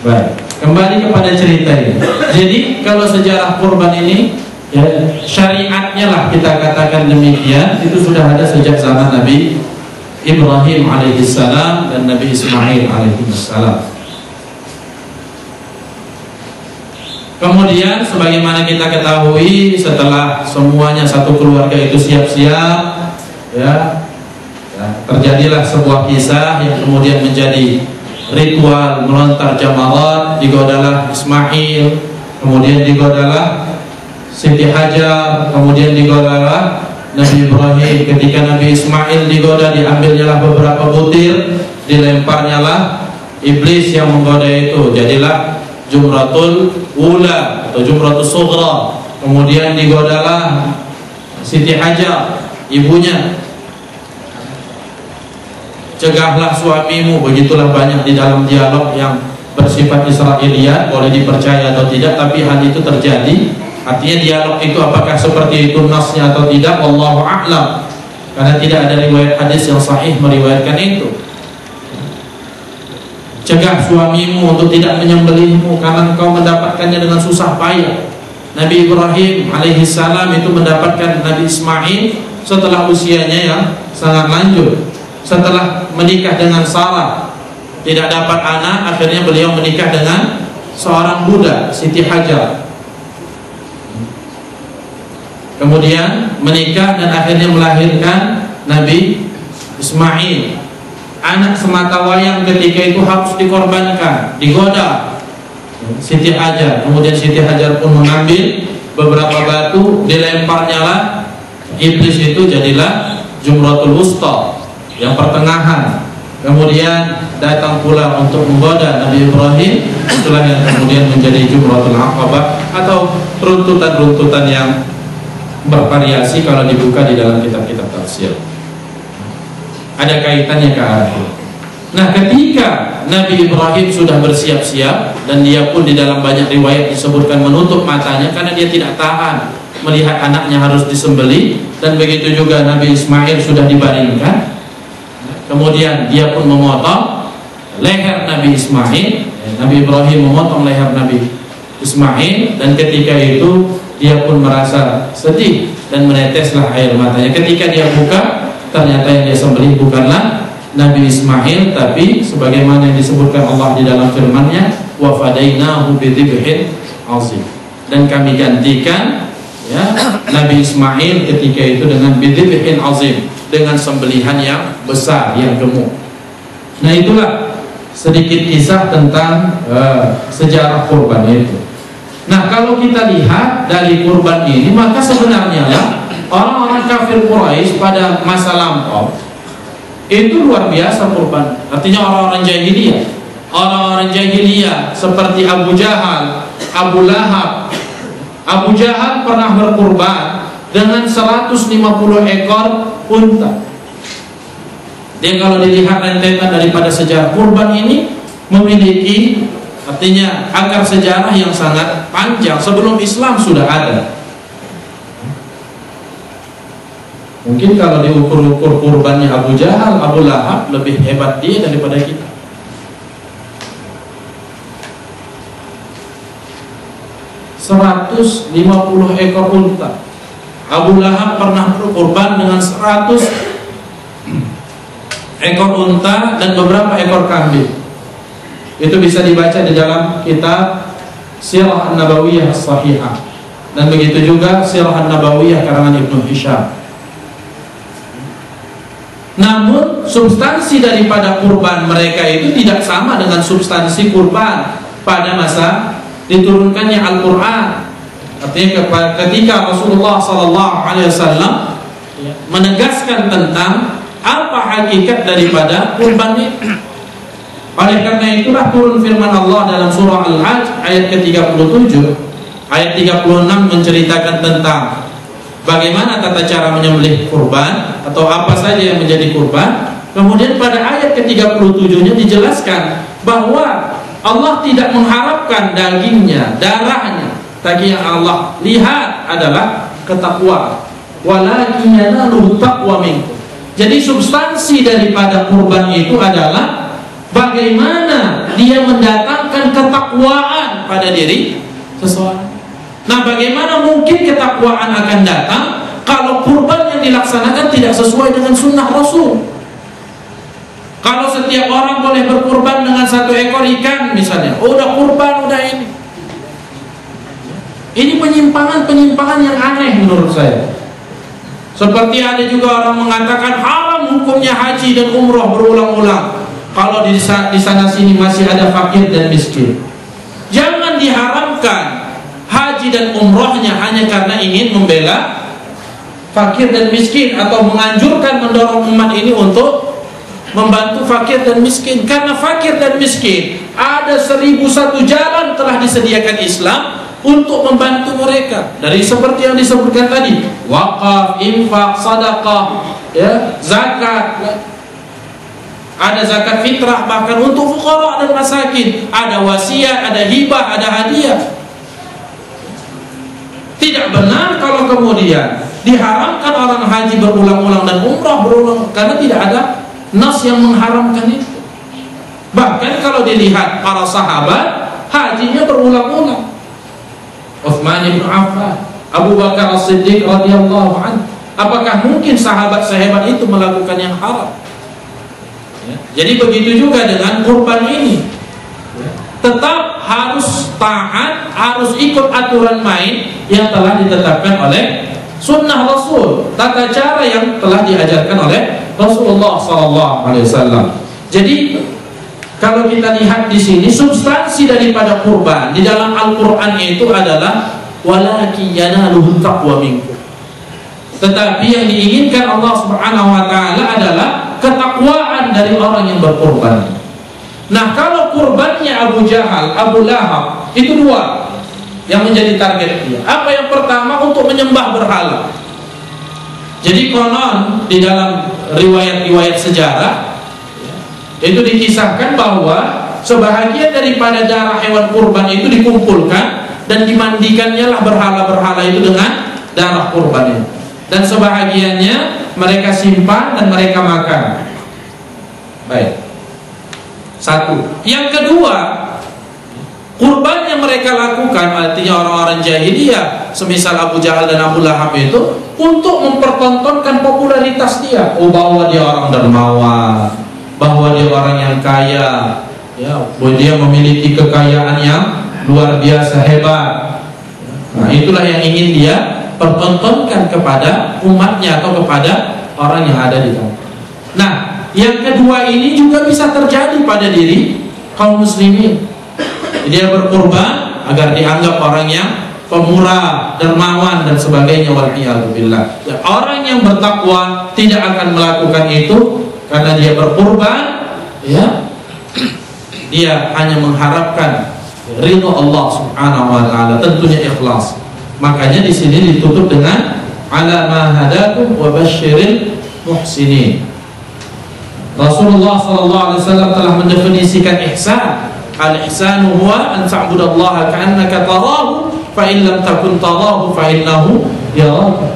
Baik, kembali kepada cerita ini. Jadi kalau sejarah kurban ini, ya, syariatnya lah kita katakan demikian, itu sudah ada sejak zaman Nabi Ibrahim alaihissalam dan Nabi Ismail alaihissalam. Kemudian sebagaimana kita ketahui, setelah semuanya satu keluarga itu siap-siap, ya, terjadilah sebuah kisah yang kemudian menjadi ritual melontar jamarat. Digodalah Ismail, kemudian digodalah Siti Hajar, kemudian digodalah Nabi Ibrahim. Ketika Nabi Ismail digoda, diambilnyalah beberapa butir, dilemparnyalah iblis yang menggoda itu, jadilah Jumratul Ula atau Jumratul Sughra. Kemudian digodalah Siti Hajar, ibunya. Cegahlah suamimu. Begitulah banyak di dalam dialog yang bersifat Israiliyat, boleh dipercaya atau tidak, tapi hal itu terjadi. Artinya dialog itu apakah seperti itu nasnya atau tidak, wallahu a'lam, karena tidak ada riwayat hadis yang sahih meriwayatkan itu. Cegah suamimu untuk tidak menyembelihmu karena engkau mendapatkannya dengan susah payah. Nabi Ibrahim alaihissalam itu mendapatkan Nabi Ismail setelah usianya yang sangat lanjut. Setelah menikah dengan Sarah, tidak dapat anak, akhirnya beliau menikah dengan seorang budak, Siti Hajar. kemudian menikah dan akhirnya melahirkan Nabi Ismail. Anak semata wayang ketika itu harus dikorbankan, digoda Siti Hajar. Kemudian Siti Hajar pun mengambil beberapa batu, dilemparnya lah iblis, itu jadilah Jumratul Wusta, yang pertengahan. Kemudian datang pula untuk menggoda Nabi Ibrahim, itulah yang kemudian menjadi Jumratul Aqabah, atau runtutan-runtutan yang bervariasi kalau dibuka di dalam kitab-kitab tafsir. Ada kaitannya ke arah itu. Nah, ketika Nabi Ibrahim sudah bersiap-siap, dan dia pun di dalam banyak riwayat disebutkan menutup matanya karena dia tidak tahan melihat anaknya harus disembelih, dan begitu juga Nabi Ismail sudah dibaringkan. Kemudian dia pun memotong leher Nabi Ismail. Nabi Ibrahim memotong leher Nabi Ismail, dan ketika itu dia pun merasa sedih dan meneteslah air matanya. Ketika dia buka, ternyata yang dia sembelih bukanlah Nabi Ismail, tapi sebagaimana yang disebutkan Allah di dalam firman-Nya, wa fadainahu bidzibhin azim, dan kami gantikan ya Nabi Ismail ketika itu dengan bidzibhin azim, dengan sembelihan yang besar, yang gemuk. Nah, itulah sedikit kisah tentang sejarah kurban itu. Nah, kalau kita lihat dari kurban ini, maka sebenarnya lah orang-orang kafir Quraisy pada masa lampau itu luar biasa kurban. Artinya orang-orang jahiliyah. Orang-orang jahiliyah seperti Abu Jahal, Abu Lahab. Abu Jahal pernah berkurban dengan 150 ekor unta. Dia kalau dilihat rentetan daripada sejarah kurban ini memiliki, artinya akar sejarah yang sangat panjang. Sebelum Islam sudah ada. Mungkin kalau diukur-ukur kurbannya Abu Jahal, Abu Lahab, lebih hebat dia daripada kita. ...150 ekor unta. Abu Lahab pernah berkurban dengan 100 ekor unta dan beberapa ekor kambing. Itu bisa dibaca di dalam kitab Sirah An-Nabawiyah As-Sahihah, dan begitu juga Sirah An-Nabawiyah karangan Ibnu Hisham. Namun substansi daripada kurban mereka itu tidak sama dengan substansi kurban pada masa diturunkannya Al-Quran. Artinya ketika Rasulullah SAW menegaskan tentang apa hakikat daripada kurban itu. Oleh karena itulah turun firman Allah dalam surah Al-Hajj ayat ke-37, ayat 36 menceritakan tentang bagaimana tata cara menyembelih kurban atau apa saja yang menjadi kurban. Kemudian pada ayat ke-37-nya dijelaskan bahwa Allah tidak mengharapkan dagingnya, darahnya, tapi yang Allah lihat adalah ketakwaan. Walakin yanaluhu taqwa minkum. Jadi substansi daripada kurban itu adalah bagaimana dia mendatangkan ketakwaan pada diri seseorang. Nah, bagaimana mungkin ketakwaan akan datang kalau kurban yang dilaksanakan tidak sesuai dengan sunnah Rasul? Kalau setiap orang boleh berkurban dengan 1 ekor ikan misalnya, udah kurban, udah ini. Ini penyimpangan-penyimpangan yang aneh menurut saya. Seperti ada juga orang mengatakan haram hukumnya haji dan umroh berulang-ulang kalau di sana sini masih ada fakir dan miskin. Jangan diharamkan haji dan umrohnya hanya karena ingin membela fakir dan miskin, atau menganjurkan, mendorong umat ini untuk membantu fakir dan miskin. Karena fakir dan miskin ada 1001 jalan telah disediakan Islam untuk membantu mereka, dari seperti yang disebutkan tadi, wakaf, infak, sedekah, ya, zakat, ada zakat fitrah, bahkan untuk fuqara dan masakin, ada wasiat, ada hibah, ada hadiah. Tidak benar kalau kemudian diharamkan orang haji berulang-ulang dan umrah berulang, karena tidak ada nas yang mengharamkan itu. Bahkan kalau dilihat para sahabat, hajinya berulang-ulang. Utsman bin Affan, Abu Bakar As-Siddiq radhiyallahu anhu. Apakah mungkin sahabat sehebat itu melakukan yang haram? Ya. Jadi begitu juga dengan kurban ini. Ya. Tetap harus taat, harus ikut aturan main yang telah ditetapkan oleh sunnah Rasul, tata cara yang telah diajarkan oleh Rasulullah SAW. Jadi kalau kita lihat di sini, substansi daripada kurban di dalam Al-Quran itu adalah walakin yanaluhu taqwa minkum. Tetapi yang diinginkan Allah Subhanahu wa taala adalah ketakwaan dari orang yang berkurban. Nah, kalau kurbannya Abu Jahal, Abu Lahab, itu dua yang menjadi target dia. Apa yang pertama? Untuk menyembah berhala. Jadi konon di dalam riwayat-riwayat sejarah itu dikisahkan bahwa sebahagian daripada darah hewan kurban itu dikumpulkan dan dimandikannya lah berhala-berhala itu dengan darah kurban itu. Dan sebahagiannya mereka simpan dan mereka makan. Baik. Satu. Yang kedua, kurban yang mereka lakukan, artinya orang-orang jahiliyah semisal Abu Jahal dan Abu Lahab itu, untuk mempertontonkan popularitas dia. Oh, bahwa dia orang dermawan, bahwa dia orang yang kaya, ya, bahwa dia memiliki kekayaan yang luar biasa hebat. Nah, itulah yang ingin dia pertontonkan kepada umatnya atau kepada orang yang ada di kampung. Nah, yang kedua ini juga bisa terjadi pada diri kaum muslimin. Dia berkurban agar dianggap orang yang pemurah, dermawan dan sebagainya. Waliyadzubillah. Ya, orang yang bertakwa tidak akan melakukan itu karena dia berkurban, ya, dia hanya mengharapkan ridho Allah Subhanahu wa taala, tentunya ikhlas. Makanya di sini ditutup dengan ala ma hadakum wa basyiril muhsinin. Rasulullah sallallahu alaihi wasallam telah mendefinisikan ihsan. Al-ihsanu huwa an ta'budallaha ka'annaka tarahu fa in lam takun tarahu fa innahu yaraka.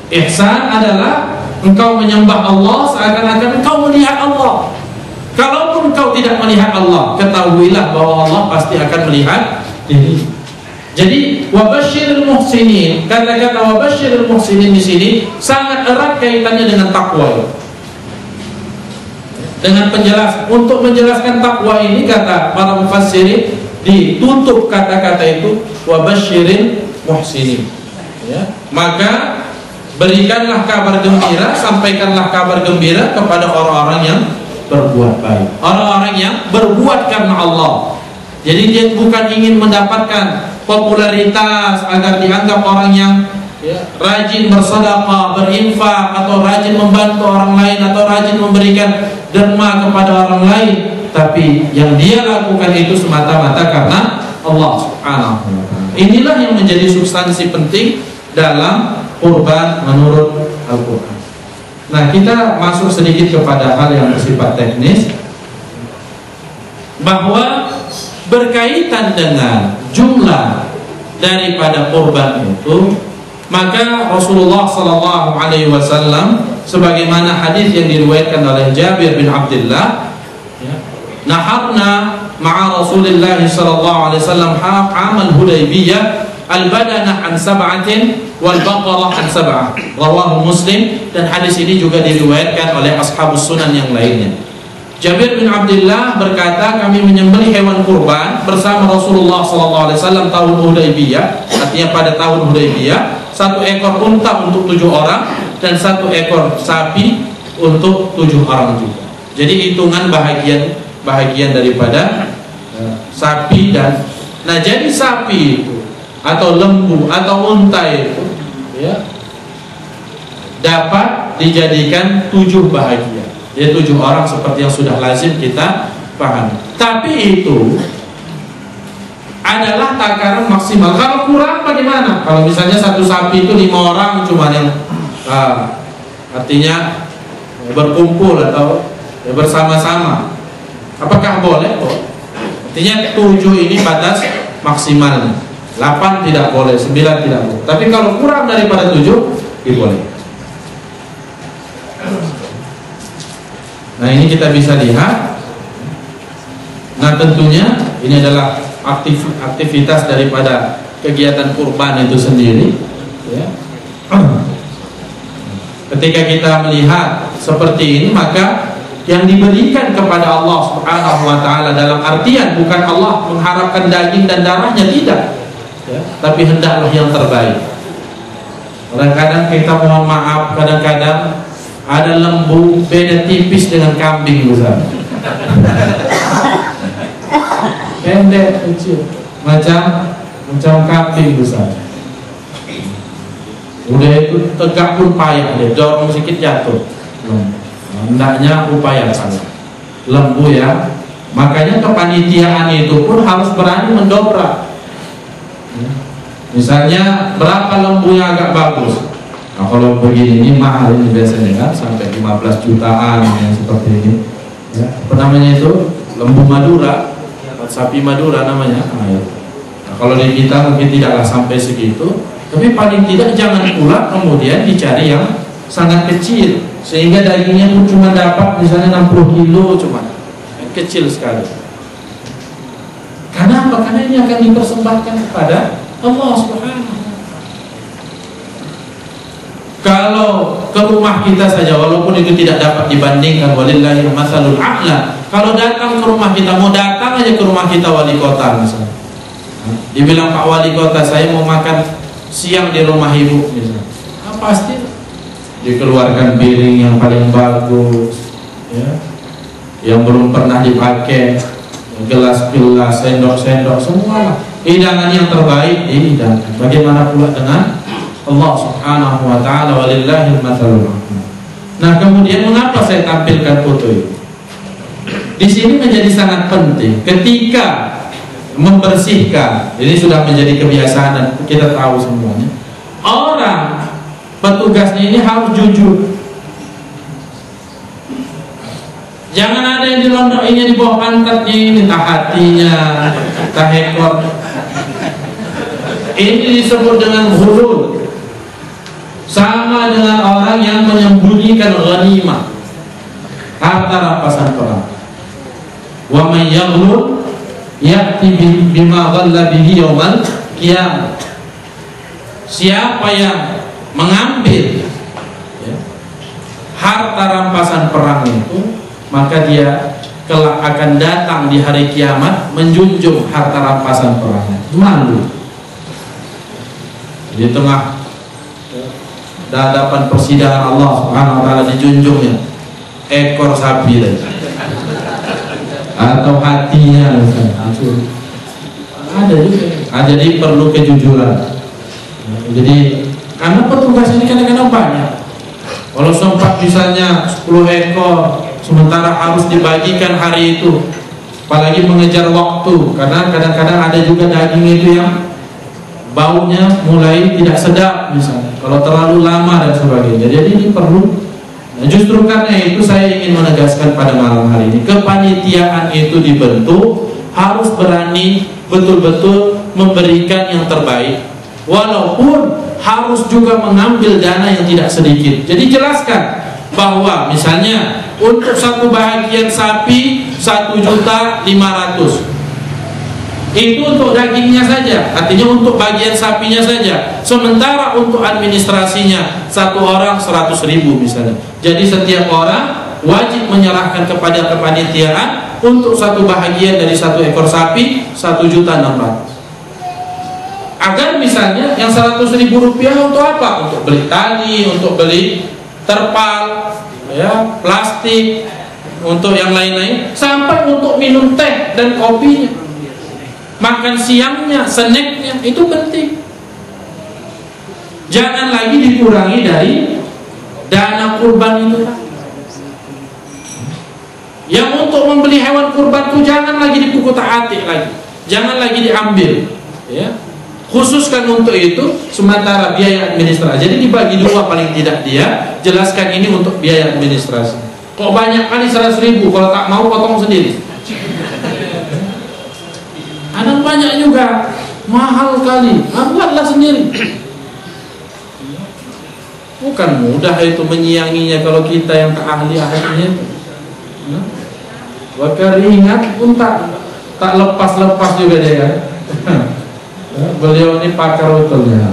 Ihsan adalah engkau menyembah Allah seakan-akan engkau melihat Allah. Kalaupun engkau tidak melihat Allah, ketahuilah bahwa Allah pasti akan melihat diri. Jadi wabasyiril muhsinin, kata-kata wabasyiril muhsinin di sini sangat erat kaitannya dengan takwa. Dengan penjelasan, untuk menjelaskan takwa ini kata para mufassirin ditutup kata-kata itu wabasyiril muhsinin. Ya. Maka berikanlah kabar gembira, sampaikanlah kabar gembira kepada orang-orang yang berbuat baik, orang-orang yang berbuat karena Allah. Jadi dia bukan ingin mendapatkan popularitas agar dianggap orang yang rajin bersedekah, berinfak, atau rajin membantu orang lain, atau rajin memberikan derma kepada orang lain. Tapi yang dia lakukan itu semata-mata karena Allah Subhanahu wa taala. Inilah yang menjadi substansi penting dalam kurban menurut Al-Quran. Nah, kita masuk sedikit kepada hal yang bersifat teknis, bahwa berkaitan dengan jumlah daripada kurban itu, maka Rasulullah sallallahu alaihi wasallam sebagaimana hadis yang diriwayatkan oleh Jabir bin Abdullah, naharna ma'a Rasulillah sallallahu alaihi wasallam amal Hudaybiyah al-badana an sab'atin wal baqarah an sab'ah, rawahu Muslim. Dan hadis ini juga diriwayatkan oleh ashabus sunan yang lainnya. Jabir bin Abdullah berkata, kami menyembelih hewan kurban bersama Rasulullah SAW tahun Hudaybiyah, artinya pada tahun Hudaybiyah, 1 ekor unta untuk 7 orang dan 1 ekor sapi untuk 7 orang juga. Jadi hitungan bahagian daripada sapi dan, nah, jadi sapi itu atau lembu atau unta itu, ya, dapat dijadikan 7 bahagian. Ya, 7 orang seperti yang sudah lazim kita pahami. Tapi itu adalah takaran maksimal. Kalau kurang bagaimana? Kalau misalnya 1 sapi itu 5 orang cuma yang artinya berkumpul atau bersama-sama, apakah boleh? Artinya 7 ini batas maksimalnya. 8 tidak boleh, 9 tidak boleh. Tapi kalau kurang daripada 7 dibolehkan. Nah, ini kita bisa lihat. Nah, tentunya ini adalah aktivitas daripada kegiatan kurban itu sendiri, ya. Ketika kita melihat seperti ini, maka yang diberikan kepada Allah Subhanahu wa taala dalam artian bukan Allah mengharapkan daging dan darahnya, tidak, ya, tapi hendaklah yang terbaik. Kadang-kadang kita mohon maaf, kadang-kadang ada lembu beda tipis dengan kambing besar. Pendek kecil, macam kambing besar. Udah itu tegak pun payah, dia dorong sedikit jatuh. Hendaknya upayakan lembu ya. Makanya kepanitiaan itu pun harus berani mendobrak. Misalnya berapa lembu yang agak bagus. Nah kalau begini ini mahal ini biasanya kan sampai 15 jutaan yang seperti ini. Ya, apa namanya itu? Lembu Madura, sapi Madura namanya. Nah, kalau di kita mungkin tidaklah sampai segitu, tapi paling tidak jangan pula kemudian dicari yang sangat kecil sehingga dagingnya pun cuma dapat misalnya 60 kilo cuma kecil sekali. Karena apa? Karena ini akan dipersembahkan kepada Allah Subhanahu. Kalau ke rumah kita saja, walaupun itu tidak dapat dibandingkan, walillahil masalul a'la. Kalau datang ke rumah kita, mau datang aja ke rumah kita wali kota misalnya, dibilang Pak Wali Kota saya mau makan siang di rumah ibu misalnya, pasti dikeluarkan piring yang paling bagus, ya, yang belum pernah dipakai, gelas-gelas, sendok-sendok, semua hidangan yang terbaik dihidangkan. Bagaimana pula dengan Allah Subhanahu wa ta'ala, walillahil matsalul a'la. Nah, kemudian mengapa saya tampilkan foto itu? Di sini menjadi sangat penting ketika membersihkan. Ini sudah menjadi kebiasaan dan kita tahu semuanya. Orang petugasnya ini harus jujur. Jangan ada yang dilondokinya di bawah pantatnya ini, tak hatinya, tak ekor. Ini disebut dengan ghulul. Sama dengan orang yang menyembunyikan ghanimah, harta rampasan perang. Wa may yaghlul ya'ti bima ghalla bihi yaumal qiyamah. Siapa yang mengambil harta rampasan perang itu, maka dia kelak akan datang di hari kiamat menjunjung harta rampasan perangnya. Malu di tengah hadapan persidangan Allah Subhanahu wa ta'ala, dijunjungnya ekor sapi atau hatinya misalnya. Ada juga. Jadi perlu kejujuran. Jadi karena petugas ini kadang-kadang banyak. Kalau sempat misalnya 10 ekor, sementara harus dibagikan hari itu, apalagi mengejar waktu, karena kadang-kadang ada juga daging itu yang baunya mulai tidak sedap misalnya, kalau terlalu lama dan sebagainya. Jadi ini perlu. Nah, justru karena itu saya ingin menegaskan pada malam hari ini, kepanitiaan itu dibentuk harus berani betul-betul memberikan yang terbaik, walaupun harus juga mengambil dana yang tidak sedikit. Jadi jelaskan bahwa misalnya untuk satu bahagian sapi 1.500.000 itu untuk dagingnya saja, artinya untuk bagian sapinya saja. Sementara untuk administrasinya satu orang 100.000 misalnya. Jadi setiap orang wajib menyerahkan kepada kepanitiaan untuk satu bahagian dari satu ekor sapi 1.600.000. Agar misalnya yang 100.000 rupiah untuk apa? Untuk beli tali, untuk beli terpal, ya, plastik, untuk yang lain-lain, sampai untuk minum teh dan kopinya, makan siangnya, snacknya, itu penting. Jangan lagi dikurangi dari dana kurban itu. Yang untuk membeli hewan kurban itu jangan lagi dipukutak-atik lagi, jangan lagi diambil, ya. Khususkan untuk itu sementara biaya administrasi. Jadi dibagi dua paling tidak, dia jelaskan ini untuk biaya administrasi. Kok banyak kali 100.000, kalau tak mau potong sendiri. Ada banyak juga, mahal kali, buatlah sendiri. Bukan mudah itu menyianginya kalau kita yang tak ahli-ahlinya. Bahkan ingat pun tak lepas-lepas juga dia. Beliau ini pakar betulnya.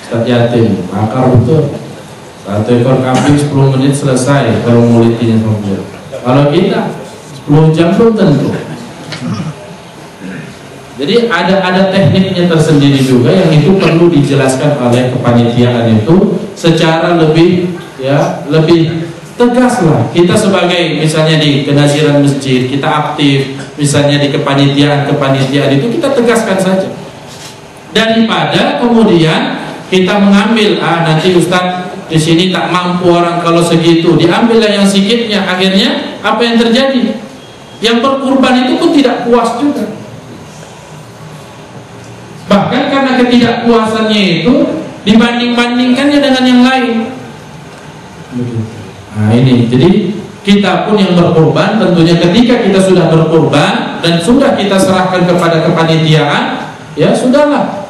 Ustaz Yatim, pakar betul. Satu ekor kambing 10 menit selesai kalau ngulitinya sama beliau. Kalau kita 10 jam belum tentu. Jadi ada tekniknya tersendiri juga yang itu perlu dijelaskan oleh kepanitiaan itu secara lebih tegas lah. Kita sebagai misalnya di kenaziran masjid kita aktif, misalnya di kepanitiaan itu kita tegaskan saja. Daripada kemudian kita mengambil nanti Ustadz di sini tak mampu orang kalau segitu, diambillah yang sedikitnya, akhirnya apa yang terjadi? Yang berkurban itu pun tidak puas juga. Bahkan karena ketidakpuasannya itu dibanding-bandingkannya dengan yang lain. Nah ini, jadi kita pun yang berkorban tentunya ketika kita sudah berkorban dan sudah kita serahkan kepada kepanitiaan, ya sudahlah,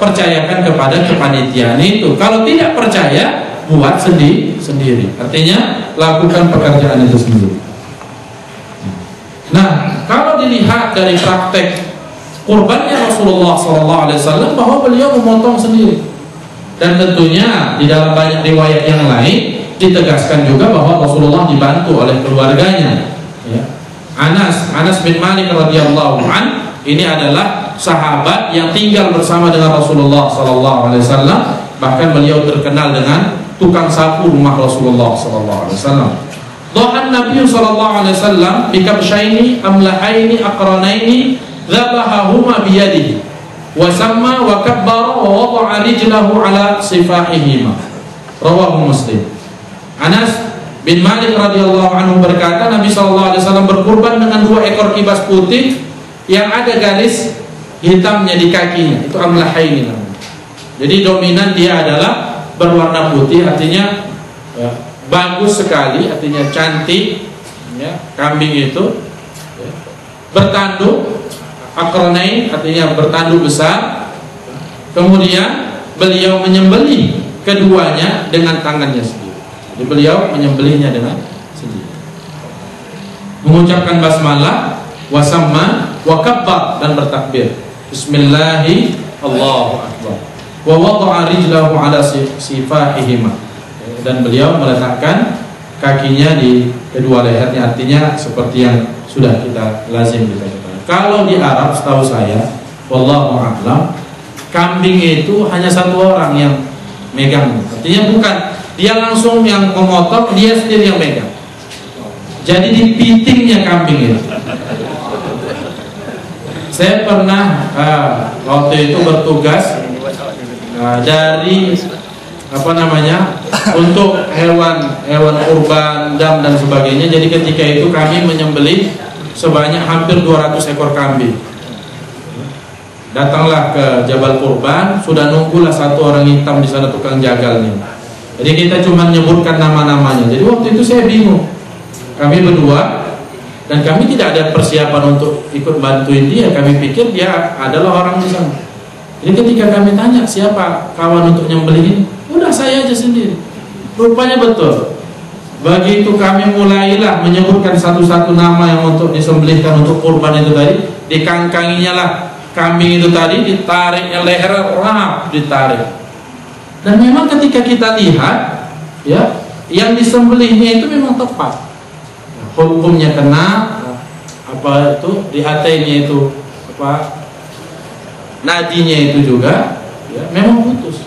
percayakan kepada kepanitiaan itu. Kalau tidak percaya, buat sendiri. Artinya lakukan pekerjaan itu sendiri. Nah, kalau dilihat dari praktek kurbannya Rasulullah SAW bahwa beliau memotong sendiri, dan tentunya di dalam banyak riwayat yang lain ditegaskan juga bahwa Rasulullah dibantu oleh keluarganya. Ya. Anas bin Malik radhiyallahu an ini adalah sahabat yang tinggal bersama dengan Rasulullah SAW. Bahkan beliau terkenal dengan tukang sapu rumah Rasulullah SAW. Dhahan Nabi SAW bikabshaini amlahaini aqranaini dzabahahuma biyadihi wa samma wa kabbara wa wada'a rijlahu ala sifahihima. Rawahu Muslim. Anas bin Malik radhiyallahu anhu berkata Nabi SAW berkurban dengan 2 ekor kibas putih yang ada garis hitamnya di kakinya, itu amlahaini namanya. Jadi dominan dia adalah berwarna putih, artinya bagus sekali, artinya cantik ya, kambing itu ya. Bertanduk akranain, artinya bertanduk besar. Kemudian beliau menyembelih keduanya dengan tangannya sendiri. Jadi beliau menyembelihnya dengan sendiri, mengucapkan basmalah, wasamma, wakabbar, dan bertakbir. Bismillahi Allahu Akbar. Wa wada'a rijlahu ala sifahihima. Dan beliau meletakkan kakinya di kedua lehernya, artinya seperti yang sudah kita lazim kita ketahui. Kalau di Arab setahu saya, wallahu a'lam, kambing itu hanya 1 orang yang megang. Artinya bukan dia langsung yang memotong, dia sendiri yang megang. Jadi dipitingnya kambing itu. Saya pernah waktu itu bertugas dari untuk hewan kurban, dam dan sebagainya. Jadi ketika itu kami menyembelih sebanyak hampir 200 ekor kambing. Datanglah ke Jabal Kurban, sudah nunggulah 1 orang hitam di sana, tukang jagalnya. Jadi kita cuma menyebutkan nama-namanya. Jadi waktu itu saya bingung. Kami berdua dan kami tidak ada persiapan untuk ikut bantuin dia. Kami pikir dia adalah orang di sana. Jadi ketika kami tanya siapa kawan untuk nyembelihin, udah saya aja sendiri. Rupanya betul. Begitu kami mulailah menyebutkan satu-satu nama yang untuk disembelihkan untuk kurban itu tadi, dikangkanginya lah kambing itu tadi, ditariknya leher, ditarik. Dan memang ketika kita lihat, ya, yang disembelihnya itu memang tepat. Hukumnya kena, di hatinya itu nadinya itu juga, ya, memang putus.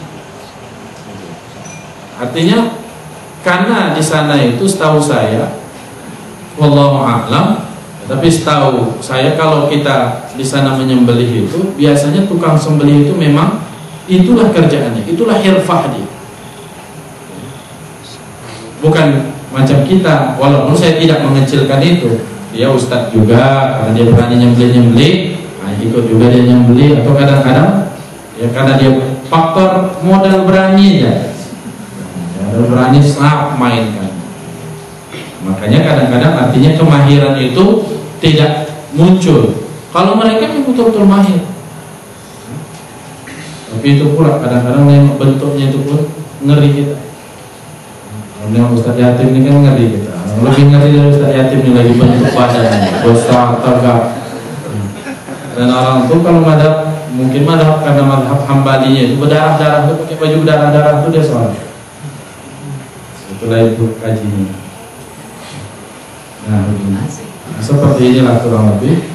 Artinya karena di sana itu setahu saya, wallahu a'lam, tapi setahu saya kalau kita di sana menyembelih itu biasanya tukang sembelih itu memang itulah kerjaannya, itulah hirfah dia. Bukan macam kita, walaupun saya tidak mengecilkan itu, dia ustadz juga karena dia berani nyembelih, ikut juga dia nyembelih, atau kadang-kadang ya karena dia faktor modal berani ya, berani snap mainkan. Makanya kadang-kadang artinya kemahiran itu tidak muncul kalau mereka memang betul-betul mahir. Tapi itu pula kadang-kadang memang bentuknya itu pun ngeri kita. Kalau Ustaz Yatim ini kan ngeri kita. Lebih ngeri dari Ustaz Yatim ini lagi bentuk badannya besar, tegak. Dan orang tuh kalau madhab, mungkin madhab karena madhab hambalinya itu berdarah-darah tuh, pakai baju berdarah-darah tuh dia sholat. Itulah itu kajinya. Nah, seperti inilah kurang lebih.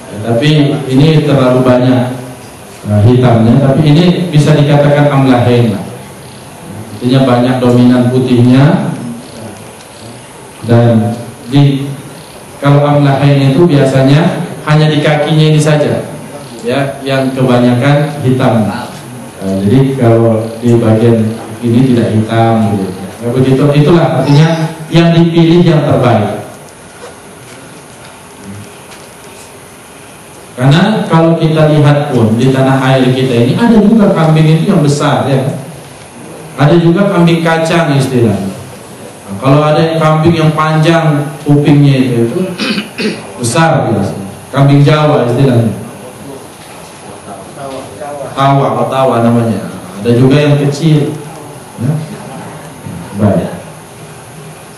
Tapi ini terlalu banyak hitamnya, tapi ini bisa dikatakan amlahen, artinya banyak dominan putihnya. Dan kalau amlahen itu biasanya hanya di kakinya ini saja ya, yang kebanyakan hitam. Jadi kalau di bagian ini tidak hitam gitu. Nah, begitu, itulah artinya yang dipilih yang terbaik. Karena kalau kita lihat pun di tanah air kita ini ada juga kambing itu yang besar ya. Ada juga kambing kacang istilahnya. Nah, kalau ada yang kambing yang panjang kupingnya itu besar biasanya. Kambing Jawa istilahnya. Tawa namanya. Ada juga yang kecil. Ya. Baik.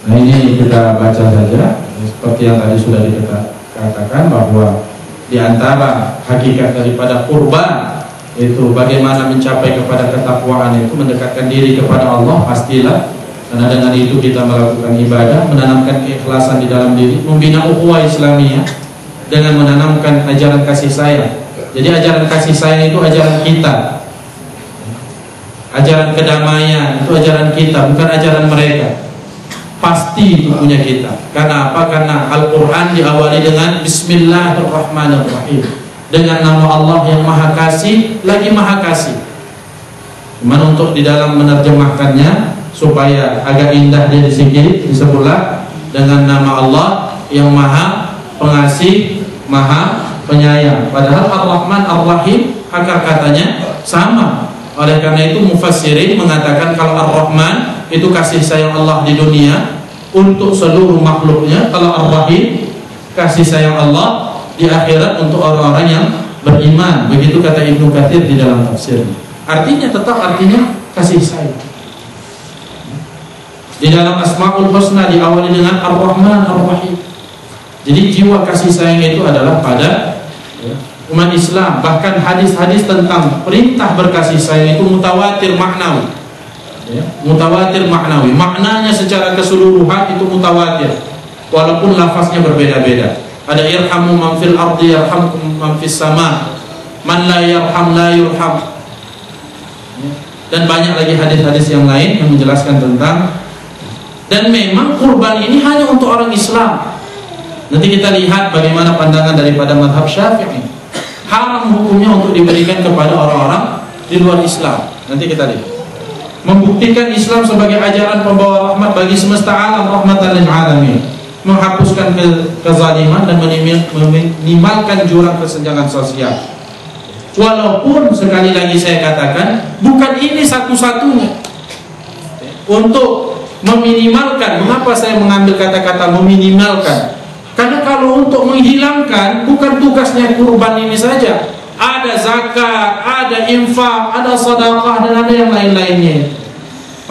Nah ini kita baca saja. Seperti yang tadi sudah dikatakan bahwa di antara hakikat daripada kurban itu bagaimana mencapai kepada ketakwaan, itu mendekatkan diri kepada Allah pastilah. Karena dengan itu kita melakukan ibadah, menanamkan keikhlasan di dalam diri, membina ukhuwah Islamiyah dengan menanamkan ajaran kasih sayang. Jadi ajaran kasih sayang itu ajaran kita, ajaran kedamaian itu ajaran kita, bukan ajaran mereka. Pasti itu punya kita. Karena apa? Karena Al-Quran diawali dengan Bismillahirrahmanirrahim, dengan nama Allah yang Maha Kasih lagi Maha Kasih. Cuman untuk di dalam menerjemahkannya supaya agak indah dia disebutlah dengan nama Allah yang Maha Pengasih, Maha Penyayang. Padahal Ar-Rahman Ar-Rahim akar katanya sama. Oleh karena itu mufassirin mengatakan kalau Ar-Rahman itu kasih sayang Allah di dunia untuk seluruh makhluknya. Kalau Ar-Rahim kasih sayang Allah di akhirat untuk orang-orang yang beriman. Begitu kata Ibnu Katsir di dalam tafsirnya. Artinya tetap artinya kasih sayang. Di dalam Asmaul Husna diawali dengan Ar-Rahman Ar-Rahim. Jadi jiwa kasih sayang itu adalah pada umat Islam. Bahkan hadis-hadis tentang perintah berkasih sayang itu mutawatir maknawi ya, mutawatir maknawi, maknanya secara keseluruhan itu mutawatir walaupun lafaznya berbeda-beda. Ada irhamu man fil ardi yarhamkum man fis sama, man la yarham la yurham, dan banyak lagi hadis-hadis yang lain yang menjelaskan tentang. Dan memang kurban ini hanya untuk orang Islam. Nanti kita lihat bagaimana pandangan daripada mazhab Syafi'i. Haram hukumnya untuk diberikan kepada orang-orang di luar Islam. Nanti kita lihat. Membuktikan Islam sebagai ajaran pembawa rahmat bagi semesta alam, rahmatan lil alamin, menghapuskan kezaliman dan meminimalkan jurang kesenjangan sosial. Walaupun sekali lagi saya katakan bukan ini satu-satunya untuk meminimalkan. Mengapa saya mengambil kata-kata meminimalkan? Karena kalau untuk menghilangkan bukan tugasnya kurban ini saja. Ada zakat, ada infak, ada sedekah, dan ada yang lain-lainnya.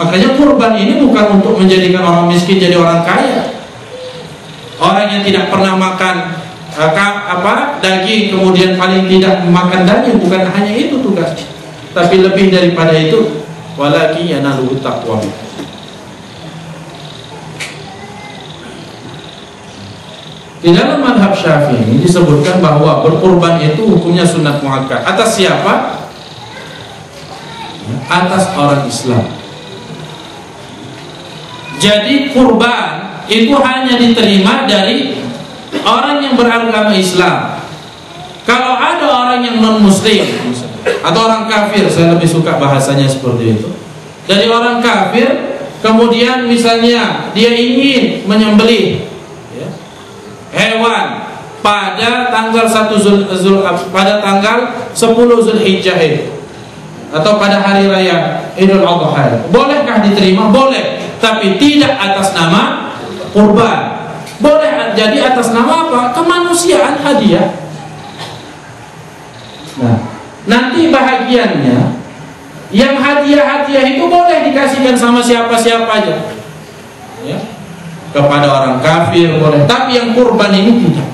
Makanya kurban ini bukan untuk menjadikan orang miskin jadi orang kaya. Orang yang tidak pernah makan daging kemudian paling tidak makan daging, bukan hanya itu tugasnya. Tapi lebih daripada itu, walaki yanalu taqwa. Di dalam mazhab Syafi'i disebutkan bahwa berkurban itu hukumnya sunat muakkad. Atas siapa? Atas orang Islam. Jadi kurban itu hanya diterima dari orang yang beragama Islam. Kalau ada orang yang non muslim atau orang kafir, saya lebih suka bahasanya seperti itu. Dari orang kafir kemudian misalnya dia ingin menyembelih hewan pada tanggal 10 Zulhijjah atau pada hari raya Idul Adha, bolehkah diterima? Boleh, tapi tidak atas nama kurban. Boleh jadi atas nama apa? Kemanusiaan, hadiah. Nah, nanti bahagiannya yang hadiah-hadiah itu boleh dikasihkan sama siapa-siapa aja ya. Kepada orang kafir boleh, tapi yang kurban ini tidak.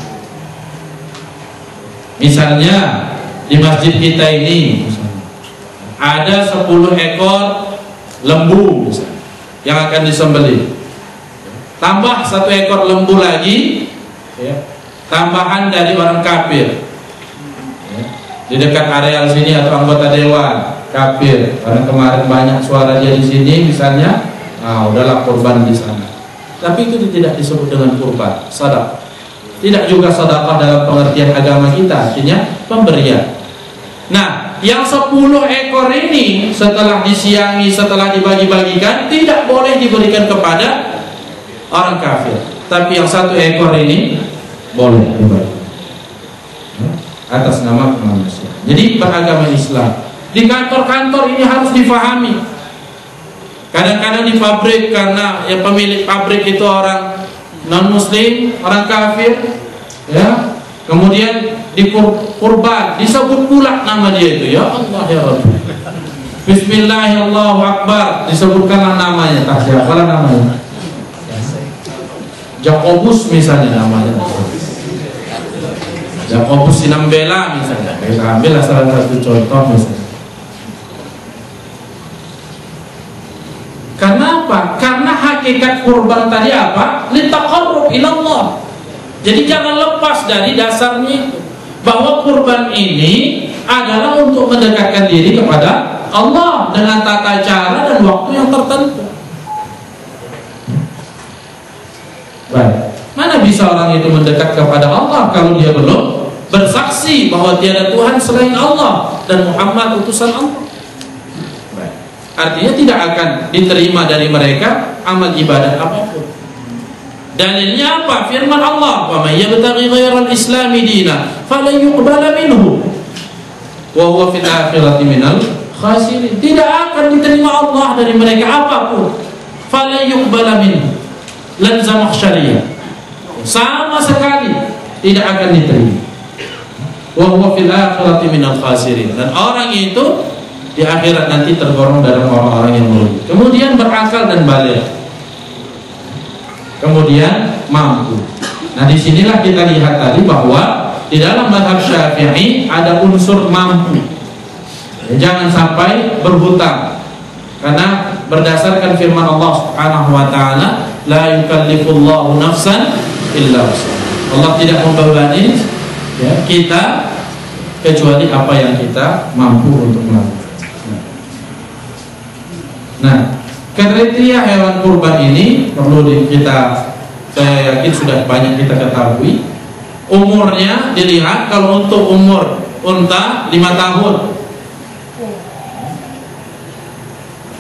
Misalnya di masjid kita ini ada 10 ekor lembu misalnya, yang akan disembelih. Tambah 1 ekor lembu lagi ya, tambahan dari orang kafir. di dekat areal sini atau anggota dewan kafir, karena kemarin banyak suara dia di sini misalnya, udahlah kurban di sana. Tapi itu tidak disebut dengan kurban, sedekah. Tidak juga sedekah dalam pengertian agama kita, artinya pemberian. Nah, yang 10 ekor ini setelah disiangi, setelah dibagi-bagikan, tidak boleh diberikan kepada orang kafir. Tapi yang 1 ekor ini boleh dibagi atas nama manusia. Jadi beragama Islam. Di kantor-kantor ini harus difahami. Kadang-kadang di pabrik, karena ya pemilik pabrik itu orang non-muslim, orang kafir, ya. Kemudian di kurban disebut pula nama dia itu, ya Allah ya Rabbi. Bismillahirrahmanirrahim, disebutkanlah namanya. Tak siapalah namanya. Jakobus misalnya namanya. Jakobus Sinambela misalnya. Kita ambillah salah satu contoh misalnya. Karena apa? Karena hakikat kurban tadi apa? Litaqarrub ilallah. Jadi jangan lepas dari dasarnya itu, bahwa kurban ini adalah untuk mendekatkan diri kepada Allah dengan tata cara dan waktu yang tertentu. Baik. Mana bisa orang itu mendekat kepada Allah kalau dia belum bersaksi bahwa tiada Tuhan selain Allah dan Muhammad utusan Allah? Baik. Artinya tidak akan diterima dari mereka amal ibadah apapun. Dalilnya apa? Firman Allah, "Wa may yabtaghi ghairal islami dinan falan yuqbala minhu wa huwa fil akhirati minal khasirin." Tidak akan diterima Allah dari mereka apapun. Falan yuqbala minhu. Lan zamakhsyariyah. Sama sekali tidak akan diterima. Wa huwa fil akhirati minal khasirin. Dan orang itu di akhirat nanti tergolong dalam orang-orang yang merugi. Kemudian berakal dan baligh. Kemudian mampu. Nah, disinilah kita lihat tadi bahwa di dalam mazhab Syafi'i ada unsur mampu. Jangan sampai berhutang, karena berdasarkan firman Allah Subhanahu wa taala, la yukallifullahu nafsan illa wus'aha. Allah tidak membebani kita kecuali apa yang kita mampu untuk melakukan. Nah, kriteria hewan kurban ini perlu saya yakin sudah banyak kita ketahui. Umurnya dilihat, kalau untuk umur unta 5 tahun,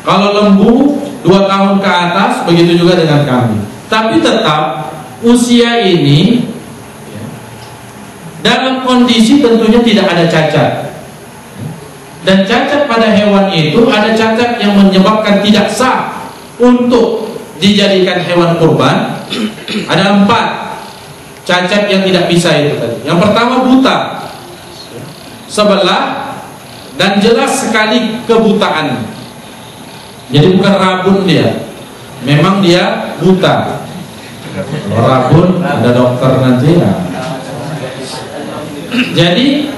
kalau lembu 2 tahun ke atas, begitu juga dengan kambing. Tapi tetap usia ini dalam kondisi tentunya tidak ada cacat. Dan cacat pada hewan itu ada cacat yang menyebabkan tidak sah untuk dijadikan hewan kurban. Ada 4 cacat yang tidak bisa itu tadi. Yang pertama buta, sebelah dan jelas sekali kebutaan. Jadi bukan rabun dia, memang dia buta. Kalau rabun ada dokter nanti ya. Jadi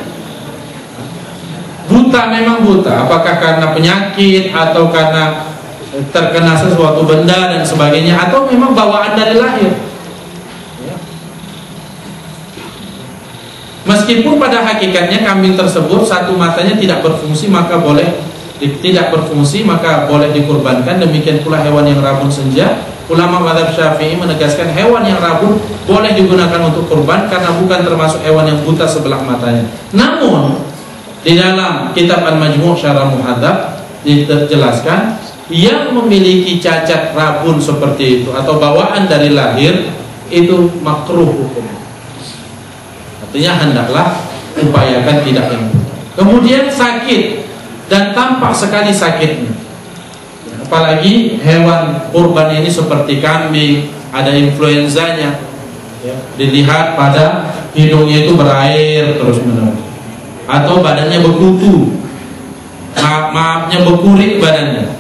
buta, memang buta. Apakah karena penyakit atau karena terkena sesuatu benda dan sebagainya, atau memang bawaan dari lahir. Meskipun pada hakikatnya kambing tersebut satu matanya tidak berfungsi, maka boleh dikurbankan. Demikian pula hewan yang rabun senja. Ulama mazhab Syafi'i menegaskan hewan yang rabun boleh digunakan untuk kurban karena bukan termasuk hewan yang buta sebelah matanya. Namun di dalam kitab Al-Majmu' Syarah Muhadzab dijelaskan yang memiliki cacat rabun seperti itu atau bawaan dari lahir itu makruh hukumnya. Artinya hendaklah upayakan tidak yang buta. Kemudian sakit dan tampak sekali sakitnya. Apalagi hewan kurban ini seperti kambing, ada influenzanya. Dilihat pada hidungnya itu berair terus menerus, atau badannya berkutu, maafnya berkurit badannya.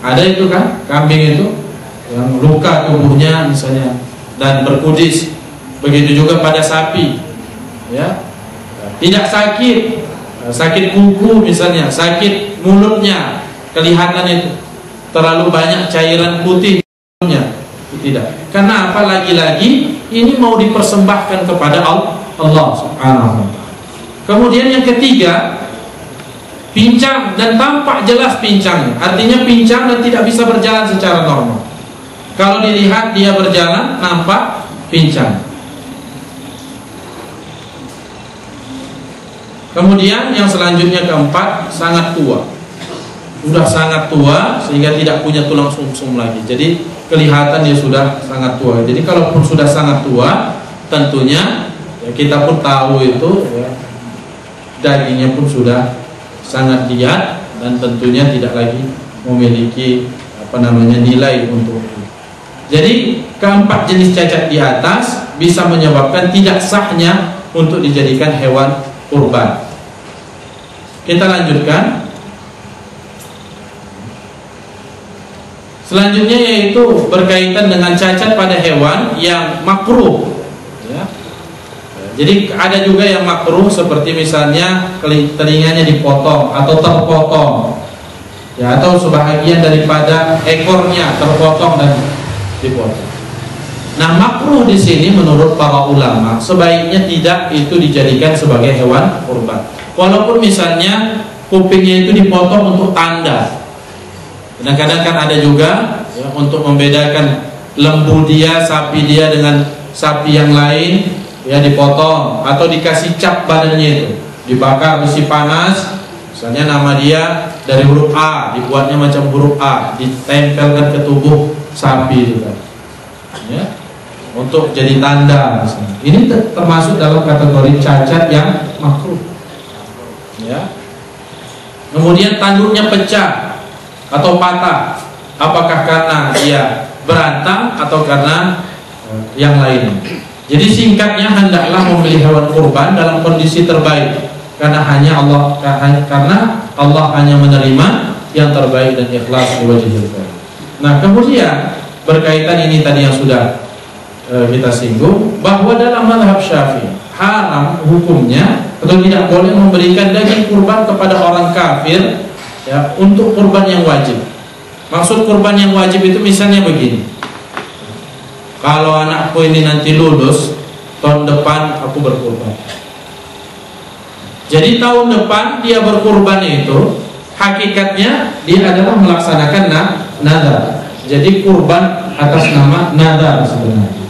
Ada itu kan kambing itu yang luka tubuhnya misalnya dan berkudis. Begitu juga pada sapi, ya, tidak sakit, sakit kuku misalnya, sakit mulutnya, kelihatan itu terlalu banyak cairan putih mulutnya. Tidak. Karena apa? Lagi-lagi ini mau dipersembahkan kepada Allah Subhanahu wa ta'ala. Kemudian yang ketiga, pincang dan tampak jelas pincangnya, artinya pincang dan tidak bisa berjalan secara normal. Kalau dilihat dia berjalan nampak pincang. Kemudian yang selanjutnya keempat, sangat tua. Sudah sangat tua sehingga tidak punya tulang sumsum lagi. Jadi kelihatan dia sudah sangat tua. Jadi kalaupun sudah sangat tua, tentunya ya kita pun tahu itu ya, dagingnya pun sudah sangat liat dan tentunya tidak lagi memiliki nilai untuk. Jadi keempat jenis cacat di atas bisa menyebabkan tidak sahnya untuk dijadikan hewan kurban. Kita lanjutkan. Selanjutnya yaitu berkaitan dengan cacat pada hewan yang makruh. Ya. Jadi ada juga yang makruh seperti misalnya telinganya dipotong atau terpotong, ya, atau sebahagian daripada ekornya terpotong dan dipotong. Nah, makruh di sini menurut para ulama sebaiknya tidak itu dijadikan sebagai hewan kurban. Walaupun misalnya kupingnya itu dipotong untuk tanda. Kadang-kadang kan ada juga ya, untuk membedakan lembu dia, sapi dia dengan sapi yang lain, ya dipotong atau dikasih cap badannya itu, dibakar besi panas, misalnya nama dia dari huruf A, dibuatnya macam huruf A, ditempelkan ke tubuh sapi itu kan, ya, untuk jadi tanda misalnya. Ini termasuk dalam kategori cacat yang makruh, ya. Kemudian tanduknya pecah atau patah, apakah karena dia berantem atau karena yang lain. Jadi singkatnya, hendaklah memilih hewan kurban dalam kondisi terbaik, karena Allah hanya menerima yang terbaik dan ikhlas liwajhillah. Nah, kemudian berkaitan ini tadi yang sudah kita singgung, bahwa dalam mazhab Syafi'i haram hukumnya atau tidak boleh memberikan daging kurban kepada orang kafir, ya, untuk kurban yang wajib. Maksud kurban yang wajib itu misalnya begini, kalau anakku ini nanti lulus, tahun depan aku berkurban. Jadi tahun depan dia berkurban itu hakikatnya dia adalah melaksanakan nadar. Jadi kurban atas nama nadar sebenarnya.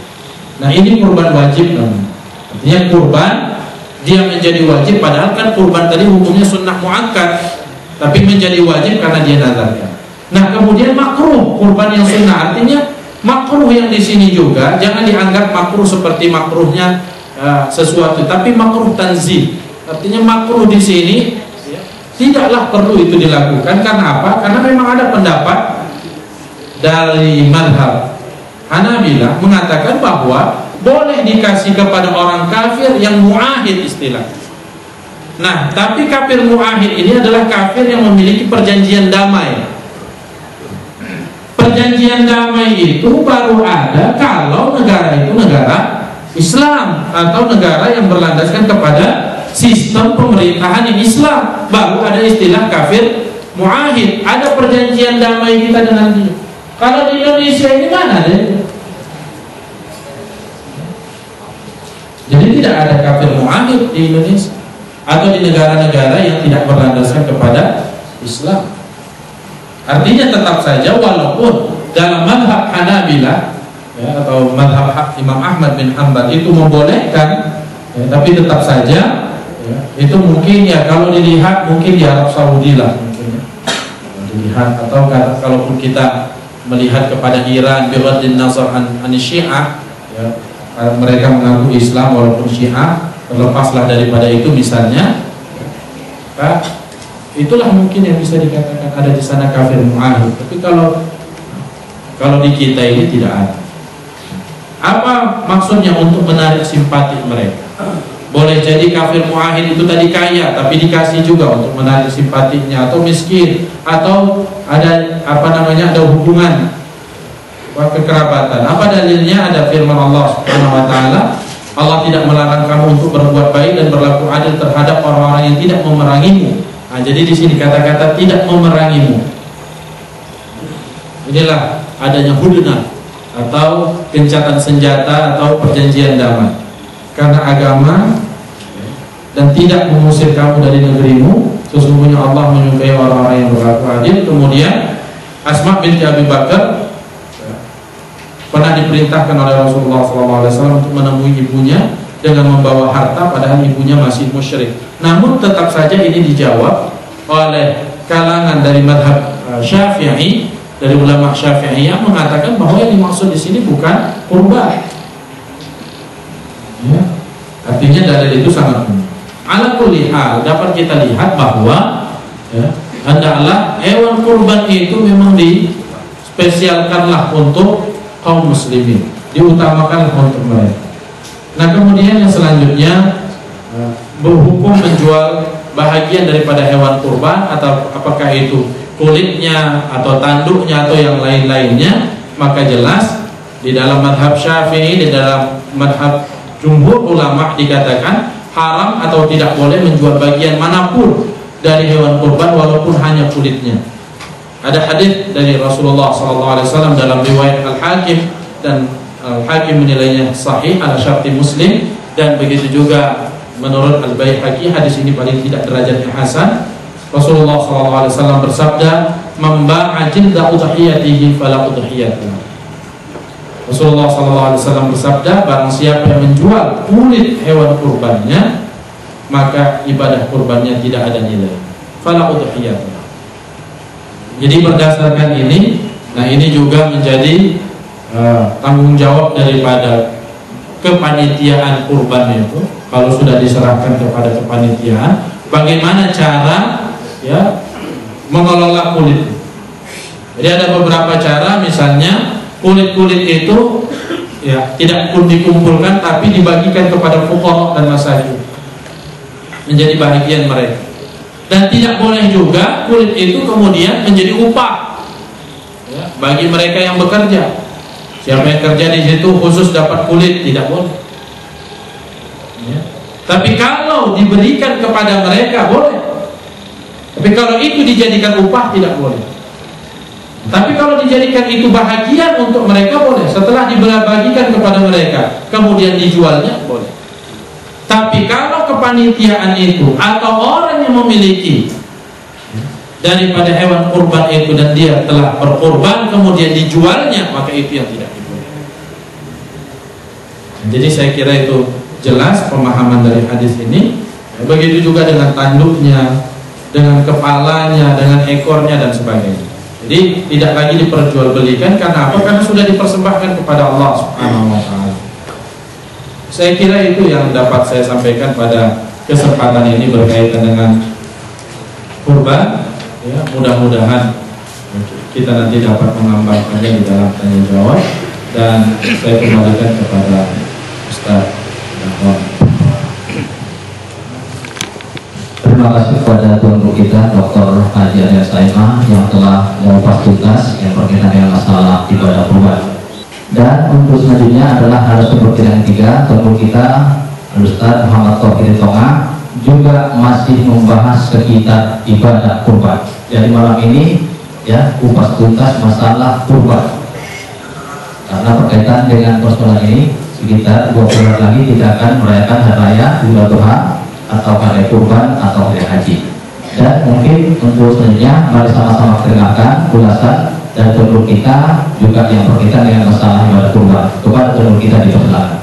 Nah, ini kurban wajib namanya. Artinya kurban dia menjadi wajib, padahal kan kurban tadi hukumnya sunnah muakkad, tapi menjadi wajib karena dia nadarkan. Nah, kemudian makruh kurban yang sunnah, artinya makruh yang di sini juga jangan dianggap makruh seperti makruhnya sesuatu, tapi makruh tanzih. Artinya makruh di sini tidaklah perlu itu dilakukan. Karena apa? Karena memang ada pendapat dari mazhab Hanabilah mengatakan bahwa boleh dikasih kepada orang kafir yang muahid istilah. Nah, tapi kafir muahid ini adalah kafir yang memiliki perjanjian damai. Perjanjian damai itu baru ada kalau negara itu negara Islam atau negara yang berlandaskan kepada sistem pemerintahan yang Islam, baru ada istilah kafir muahid. Ada perjanjian damai kita dengan dia. Kalau di Indonesia ini mana deh? Jadi tidak ada kafir muahid di Indonesia atau di negara-negara yang tidak berlandaskan kepada Islam. Artinya tetap saja walaupun dalam mazhab Hanabilah, ya, atau mazhab Imam Ahmad bin Hanbal itu membolehkan, ya, tapi tetap saja, ya, itu mungkin ya kalau dilihat mungkin di Arab Saudi lah mungkin, ya, dilihat, atau kalaupun kita melihat kepada Iran bighadin nazar an Syiah, ya, mereka mengaku Islam walaupun Syiah, terlepaslah daripada itu misalnya, ya, itulah mungkin yang bisa dikatakan ada di sana kafir muahid. Tapi kalau di kita ini tidak ada. Apa maksudnya? Untuk menarik simpati mereka. Boleh jadi kafir muahid itu tadi kaya, tapi dikasih juga untuk menarik simpatinya, atau miskin, atau ada ada hubungan kekerabatan. Apa dalilnya? Ada firman Allah Subhanahu wa taala, Allah tidak melarang kamu untuk berbuat baik dan berlaku adil terhadap orang-orang yang tidak memerangimu. Nah, jadi di sini kata-kata tidak memerangimu. Inilah adanya hudnah atau gencatan senjata atau perjanjian damai. Karena agama dan tidak mengusir kamu dari negerimu, sesungguhnya Allah menyukai orang-orang yang berlaku adil. Kemudian Asma binti Abi Bakar pernah diperintahkan oleh Rasulullah SAW untuk menemui ibunya dengan membawa harta, padahal ibunya masih musyrik. Namun tetap saja ini dijawab oleh kalangan dari mazhab Syafi'i, dari ulama Syafi'i yang mengatakan bahwa yang dimaksud di sini bukan kurban. Ya, artinya dalil itu sangat umum. Ala kulli hal, dapat kita lihat bahwa ya, hendaklah hewan kurban itu memang dispesialkanlah untuk kaum muslimin, diutamakanlah untuk mereka. Nah kemudian yang selanjutnya, berhukum menjual bahagian daripada hewan kurban, atau apakah itu kulitnya atau tanduknya atau yang lain-lainnya, maka jelas di dalam madhab Syafi'i, di dalam madhab jumhur ulama dikatakan haram atau tidak boleh menjual bagian manapun dari hewan kurban walaupun hanya kulitnya. Ada hadis dari Rasulullah SAW dalam riwayat Al-Hakim, dan Al-Hakim menilainya sahih ala syarti Muslim, dan begitu juga menurut Al-Baihaqi hadis ini paling tidak derajatnya hasan. Rasulullah SAW bersabda, "Man ba'a jilda udhiyatihi fala udhiyatuh." Rasulullah SAW bersabda, barang siapa yang menjual kulit hewan kurbannya, maka ibadah kurbannya tidak ada nilai. Fala udhiyatuh. Jadi berdasarkan ini, nah ini juga menjadi tanggung jawab daripada kepanitiaan kurban itu. Kalau sudah diserahkan kepada kepanitiaan, bagaimana cara ya mengelola kulit. Jadi ada beberapa cara, misalnya kulit-kulit itu ya tidak pun dikumpulkan, tapi dibagikan kepada fuqara dan masakin menjadi bagian mereka. Dan tidak boleh juga kulit itu kemudian menjadi upah ya, bagi mereka yang bekerja. Siapa yang kerja di situ khusus dapat kulit, tidak boleh. Ya. Tapi kalau diberikan kepada mereka boleh. Tapi kalau itu dijadikan upah tidak boleh. Tapi kalau dijadikan itu bahagian untuk mereka boleh. Setelah dibagikan kepada mereka, kemudian dijualnya boleh. Tapi kalau kepanitiaan itu atau orang yang memiliki daripada hewan kurban itu dan dia telah berkurban kemudian dijualnya, maka itu yang tidak dibolehkan. Jadi saya kira itu jelas pemahaman dari hadis ini. Begitu juga dengan tanduknya, dengan kepalanya, dengan ekornya dan sebagainya. Jadi tidak lagi diperjualbelikan, karena apa? Karena sudah dipersembahkan kepada Allah Subhanahu wa taala. Saya kira itu yang dapat saya sampaikan pada kesempatan ini berkaitan dengan kurban. Ya, mudah-mudahan kita nanti dapat mengembangkannya di dalam tanya jawab, dan saya kembalikan kepada Ustaz Dahwan. Terima kasih kepada tuan guru kita Dr. Haji Arya Saimah yang telah mengupas tugas yang berkaitan dengan masalah ibadah kurban. Dan untuk selanjutnya adalah narasumber yang ketiga, tuan guru kita Ustaz Muhammad Taufik Tonga juga masih membahas sekitar ibadah kurban. Jadi malam ini ya kupas tuntas masalah kurban. Karena berkaitan dengan persoalan ini, sekitar 2 bulan lagi kita akan merayakan hari raya Idul Adha atau hari kurban atau hari haji. Dan mungkin untuk selanjutnya mari sama-sama dengarkan ulasan dan tutur kita juga yang berkaitan dengan masalah ibadah kurban. Kepada tutur kita dipersilakan.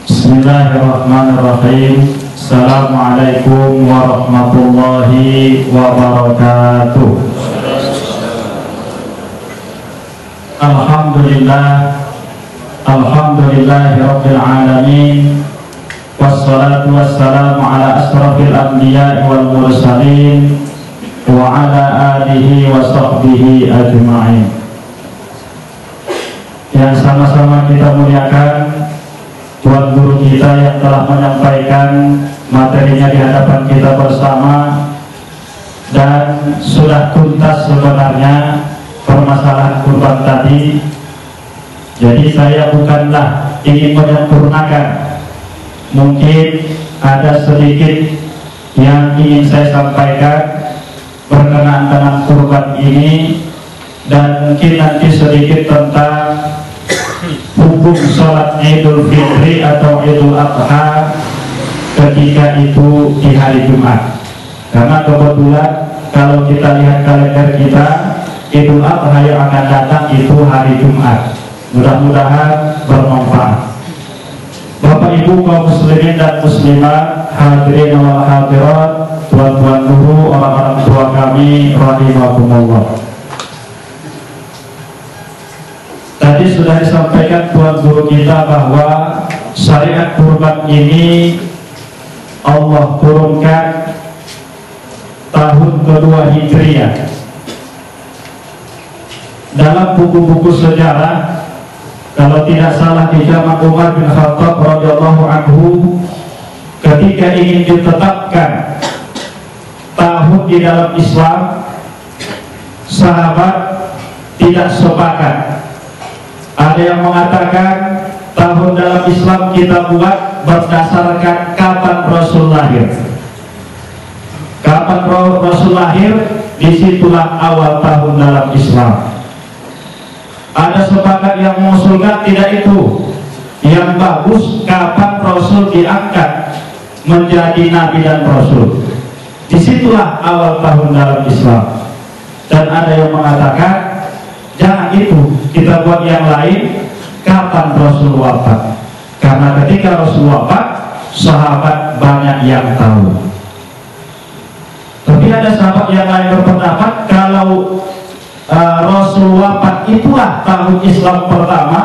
Bismillahirrahmanirrahim. Assalamualaikum warahmatullahi wabarakatuh. Alhamdulillahirabbil alamin. Wassalatu wassalamu ala asrafil anbiya'i wal mursalin wa ala alihi wa sahbihi ajma'in. Yang sama-sama kita muliakan Tuan Guru kita yang telah menyampaikan materinya di hadapan kita bersama, dan sudah tuntas sebenarnya permasalahan kurban tadi. Jadi saya bukanlah ingin menyempurnakan, mungkin ada sedikit yang ingin saya sampaikan berkenaan dengan kurban ini, dan mungkin nanti sedikit tentang hukum sholat Idul Fitri atau Idul Adha ketika itu di hari Jumat. Karena kebetulan kalau kita lihat kalender kita, Idul Adha yang akan datang itu hari Jumat. Mudah-mudahan bermanfaat. Bapak Ibu kaum muslimin dan muslimat, hadirin wal hadirat, tuan-tuan guru, orang-orang tua kami rahimakumullah. Tadi sudah disampaikan tuan guru kita bahwa syariat kurban ini Allah turunkan tahun kedua Hijriah. Dalam buku-buku sejarah, kalau tidak salah di zaman Umar bin Khattab radhiyallahu anhu, ketika ingin ditetapkan tahun di dalam Islam, sahabat tidak sepakat. Ada yang mengatakan tahun dalam Islam kita buat berdasarkan kapan Rasul lahir. Kapan Rasul lahir, disitulah awal tahun dalam Islam. Ada sepakat yang mengusulkan tidak itu. Yang bagus kapan Rasul diangkat menjadi Nabi dan Rasul. Disitulah awal tahun dalam Islam. Dan ada yang mengatakan jangan itu, kita buat yang lain, kapan Rasul wafat. Karena ketika Rasul wafat, sahabat banyak yang tahu. Tapi ada sahabat yang lain berpendapat kalau Rasul wafat itulah tahun Islam pertama.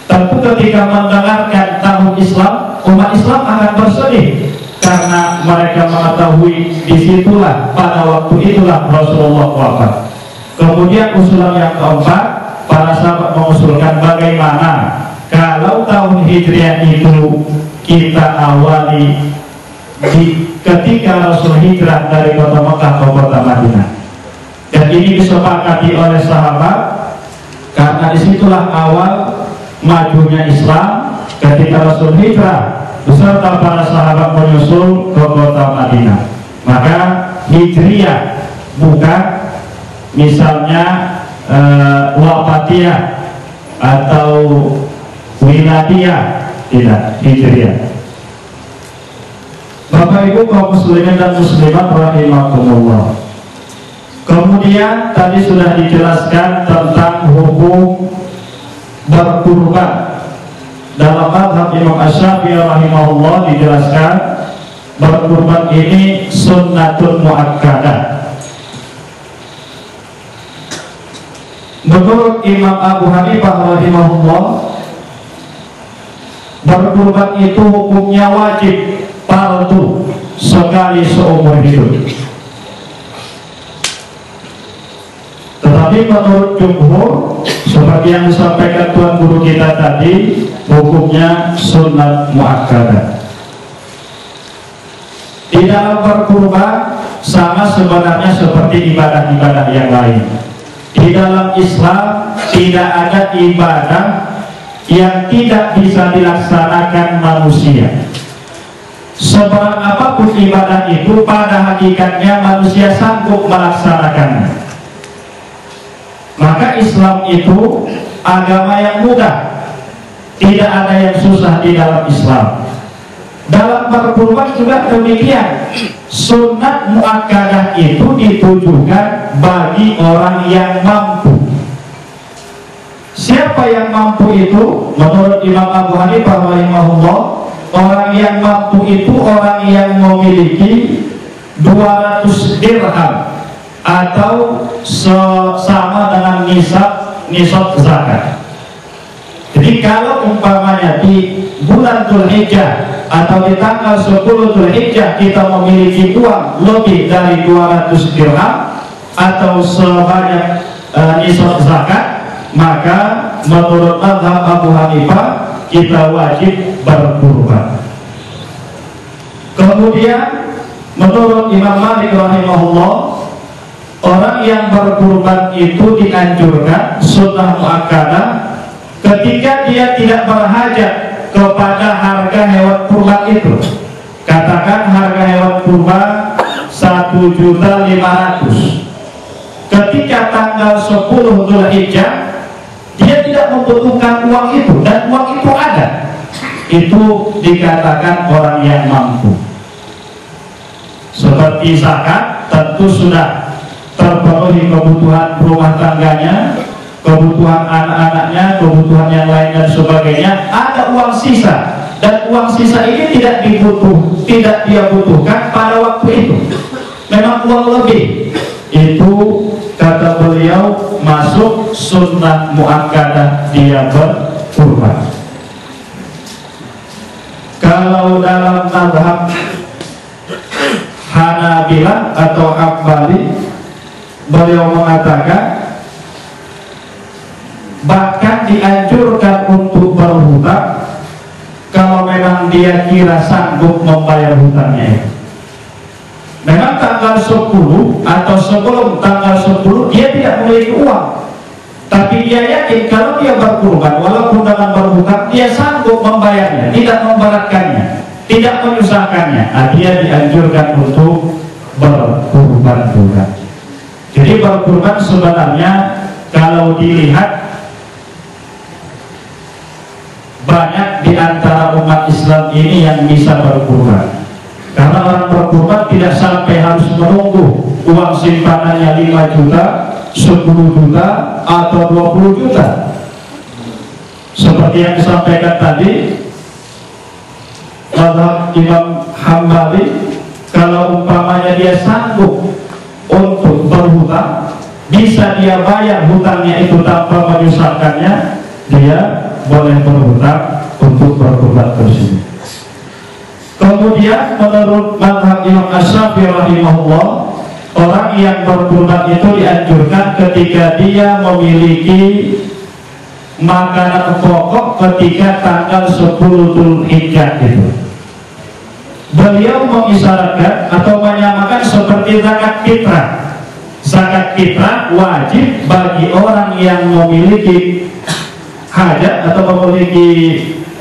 Tentu ketika mendengarkan tahun Islam, umat Islam akan bersedih karena mereka mengetahui disitulah pada waktu itulah Rasulullah wafat. Kemudian usulan yang keempat, para sahabat mengusulkan bagaimana kalau tahun Hijriah itu kita awali ketika Rasul hijrah dari kota Mekah ke kota Madinah. Dan ini disepakati oleh sahabat karena disitulah awal majunya Islam ketika Rasul hijrah beserta para sahabat menyusul ke kota Madinah. Maka Hijriah bukan misalnya Wafatiyah atau Wiladiyah, tidak, Hijriah. Bapak Ibu kaum muslimin dan muslimat rahimakumullah. Kemudian tadi sudah dijelaskan tentang hukum berkurban. Dalam mazhab Imam Asy-Syafi'i rahimahullah dijelaskan berkurban ini sunnatun muakkadah. Menurut Imam Abu Hanifah rahimahullah, berkurban itu hukumnya wajib, fardu, sekali seumur hidup. Tetapi menurut jumhur, seperti yang disampaikan tuan guru kita tadi, hukumnya sunnat muakkadah. Di dalam berkurban sama sebenarnya seperti ibadah-ibadah yang lain. Di dalam Islam tidak ada ibadah yang tidak bisa dilaksanakan manusia. Seberat apapun ibadah itu, pada hakikatnya manusia sanggup melaksanakannya. Maka Islam itu agama yang mudah, tidak ada yang susah di dalam Islam. Dalam berkurban juga demikian. Sunnat muakkadah itu ditujukan bagi orang yang mampu. Siapa yang mampu itu? Menurut Imam Abu Hanifah rahimahullah, orang yang mampu itu orang yang memiliki 200 dirham atau sama dengan nisab zakat. Jadi kalau umpamanya di bulan Dzulhijjah atau di tanggal 10 Dzulhijjah kita memiliki uang lebih dari 200 dirham atau sebanyak nisab zakat, maka menurut mazhab Abu Hanifah kita wajib berkurban. Kemudian menurut Imam Malik rahimahullah, orang yang berkurban itu dianjurkan sunnah muakkadah ketika dia tidak berhajat kepada harga hewan kurban itu. Katakan harga hewan kurban 1.500.000. Ketika tanggal 10 Dzulhijjah dia tidak membutuhkan uang itu dan uang itu ada. Itu dikatakan orang yang mampu. seperti zakat, tentu sudah terpenuhi kebutuhan rumah tangganya, kebutuhan anak-anaknya, kebutuhan yang lain dan sebagainya. Ada uang sisa, dan uang sisa ini tidak dia butuhkan pada waktu itu. Memang uang lebih, itu kata beliau masuk sunnah muakkadah dia berkurban. Kalau dalam mazhab Hanabilah atau Hambali, beliau mengatakan bahkan dianjurkan untuk berhutang kalau memang dia kira sanggup membayar hutangnya. Memang tanggal 10 atau sebelum tanggal 10 dia tidak memiliki uang, tapi dia yakin kalau dia berkurban walaupun dengan berhutang dia sanggup membayarnya, tidak memberatkannya, tidak menyusahkannya. Dia dianjurkan untuk berkurban juga. Jadi berkurban sebenarnya kalau dilihat banyak di antara umat Islam ini yang bisa berkurban. Karena orang berkurban tidak sampai harus menunggu uang simpanannya 5 juta, 10 juta, atau 20 juta. Seperti yang disampaikan tadi, mazhab Imam Hambali, kalau umpamanya dia sanggup untuk berhutang, bisa dia bayar hutangnya itu tanpa menyusahkannya, dia boleh berhutang untuk berkurban tersebut. Kemudian menurut mazhab Imam Asy-Syafi'i rahimahullah, orang yang berkurban itu dianjurkan ketika dia memiliki makanan pokok ketika tanggal 10 Dzulhijjah itu. Beliau mengisyaratkan atau menyamakan seperti zakat fitrah. Zakat fitrah wajib bagi orang yang memiliki hajat atau memiliki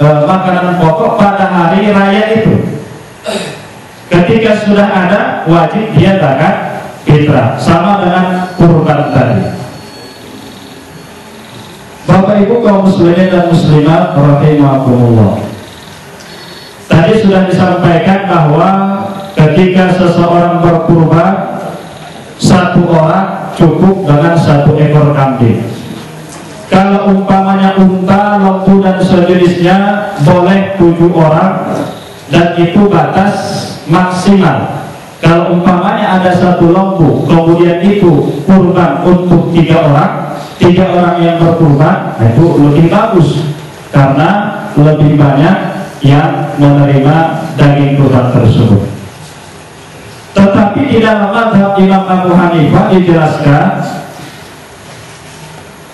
makanan pokok pada hari raya itu. Ketika sudah ada, wajib dia zakat fitrah, sama dengan kurban tadi. Bapak Ibu kaum muslimin dan muslimat rahimakumullah, tadi sudah disampaikan bahwa ketika seseorang berkurban, satu orang cukup dengan 1 ekor kambing. Kalau umpamanya unta, lembu dan sejenisnya boleh 7 orang, dan itu batas maksimal. Kalau umpamanya ada 1 lembu, kemudian itu kurban untuk 3 orang, 3 orang yang berkurban, itu lebih bagus karena lebih banyak yang menerima daging kurban tersebut. Tetapi di dalam mazhab Imam Abu Hanifah dijelaskan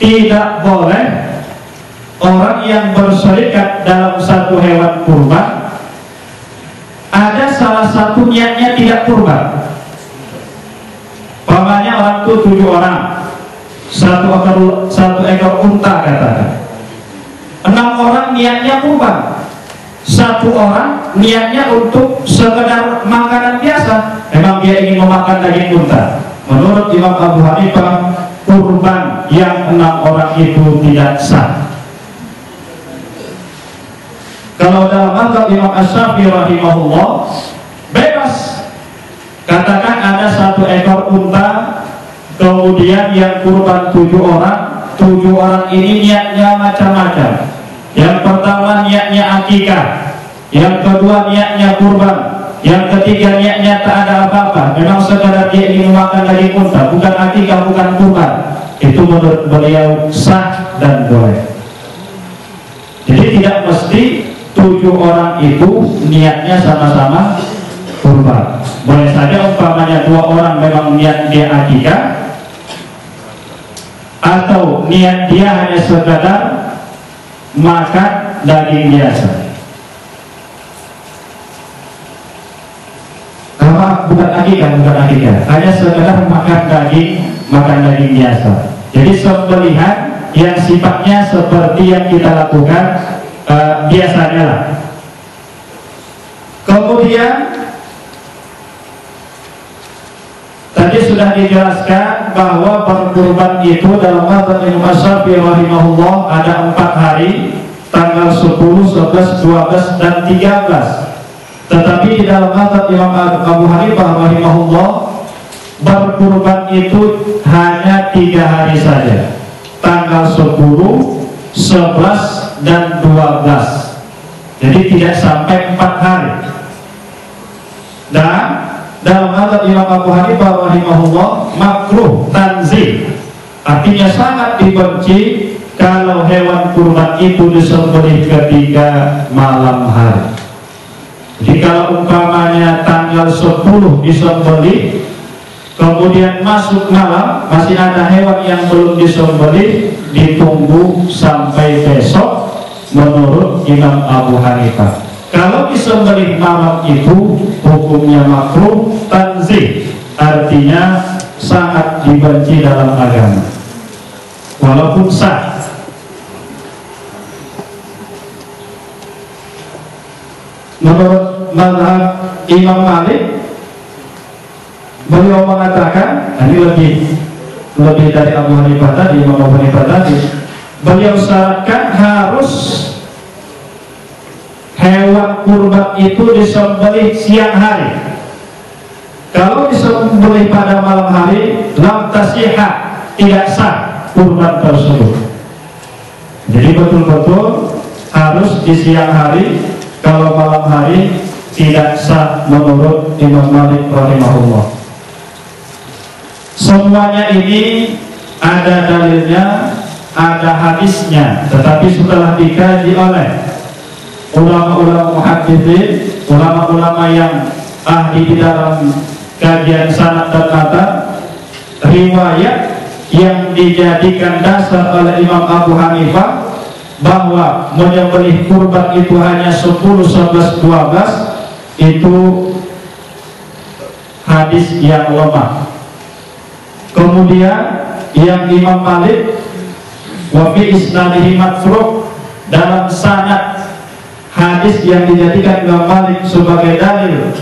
tidak boleh orang yang berserikat dalam 1 hewan kurban ada salah satu niatnya tidak kurban. Pamannya orang itu 7 orang, 1 ekor unta katakan, 6 orang niatnya kurban, 1 orang niatnya untuk sekedar makanan biasa, memang dia ingin memakan daging unta. Menurut Imam Abu Hanifah, kurban yang 6 orang itu tidak sah. Kalau dalam mazhab Imam Asy-Syafi'i rahimahullah, bebas. Katakan ada 1 ekor unta, kemudian yang kurban 7 orang, 7 orang ini niatnya macam-macam. Yang pertama niatnya akikah, yang kedua niatnya kurban, yang ketiga niatnya tak ada apa-apa, memang sekadar dia ingin memakan daging unta, bukan akikah, bukan kurban. Itu menurut beliau sah dan boleh. Jadi tidak mesti 7 orang itu niatnya sama-sama kurban. Boleh saja umpamanya 2 orang memang niat dia akikah, atau niat dia hanya sekadar makan daging biasa. Bukan akikah, hanya sekadar makan daging biasa. Jadi sembelihan yang sifatnya seperti yang kita lakukan biasanya lah. Kemudian tadi sudah dijelaskan bahwa berkurban itu dalam mazhab Imam Asy-Syafi'i rahimahullah ada 4 hari, tanggal 10, 11, 12, dan 13. Tetapi di dalam mazhab Imam Abu Hanifah rahimahullah, berkurban itu hanya 3 hari saja, tanggal 10, 11, dan 12. Jadi tidak sampai 4 hari. Dan dalam mazhab Imam Abu Hanifah rahimahullah, makruh tanzih, artinya sangat dibenci kalau hewan kurban itu disembelih ketika malam hari. Jadi kalau umpamanya tanggal 10 disembelih, kemudian masuk malam masih ada hewan yang belum disembelih, ditunggu sampai besok menurut Imam Abu Hanifah. Kalau disembelih malam itu hukumnya makruh tanzih, artinya sangat dibenci dalam agama, walaupun sah. Menurut mazhab Imam Malik, beliau mengatakan, ini lebih dari Abu Hanifah tadi, Imam Abu Hanifah tadi, beliau syaratkan harus hewan kurban itu disembelih siang hari. Kalau disembelih pada malam hari, lam tasihah, tidak sah kurban tersebut. Jadi betul-betul harus di siang hari. Kalau malam hari tidak sah menurut Imam Malik rahimahullah. Semuanya ini ada dalilnya, ada hadisnya, tetapi setelah dikaji oleh ulama-ulama muhadditsin, ulama-ulama yang ahli di dalam kajian sanad dan matan, riwayat yang dijadikan dasar oleh Imam Abu Hanifah bahwa menyembelih kurban itu hanya 10, 11, 12 itu hadis yang lemah. Kemudian yang Imam Malik wa fi isnadihi matruq, dalam sanad hadis yang dijadikan Imam Malik sebagai dalil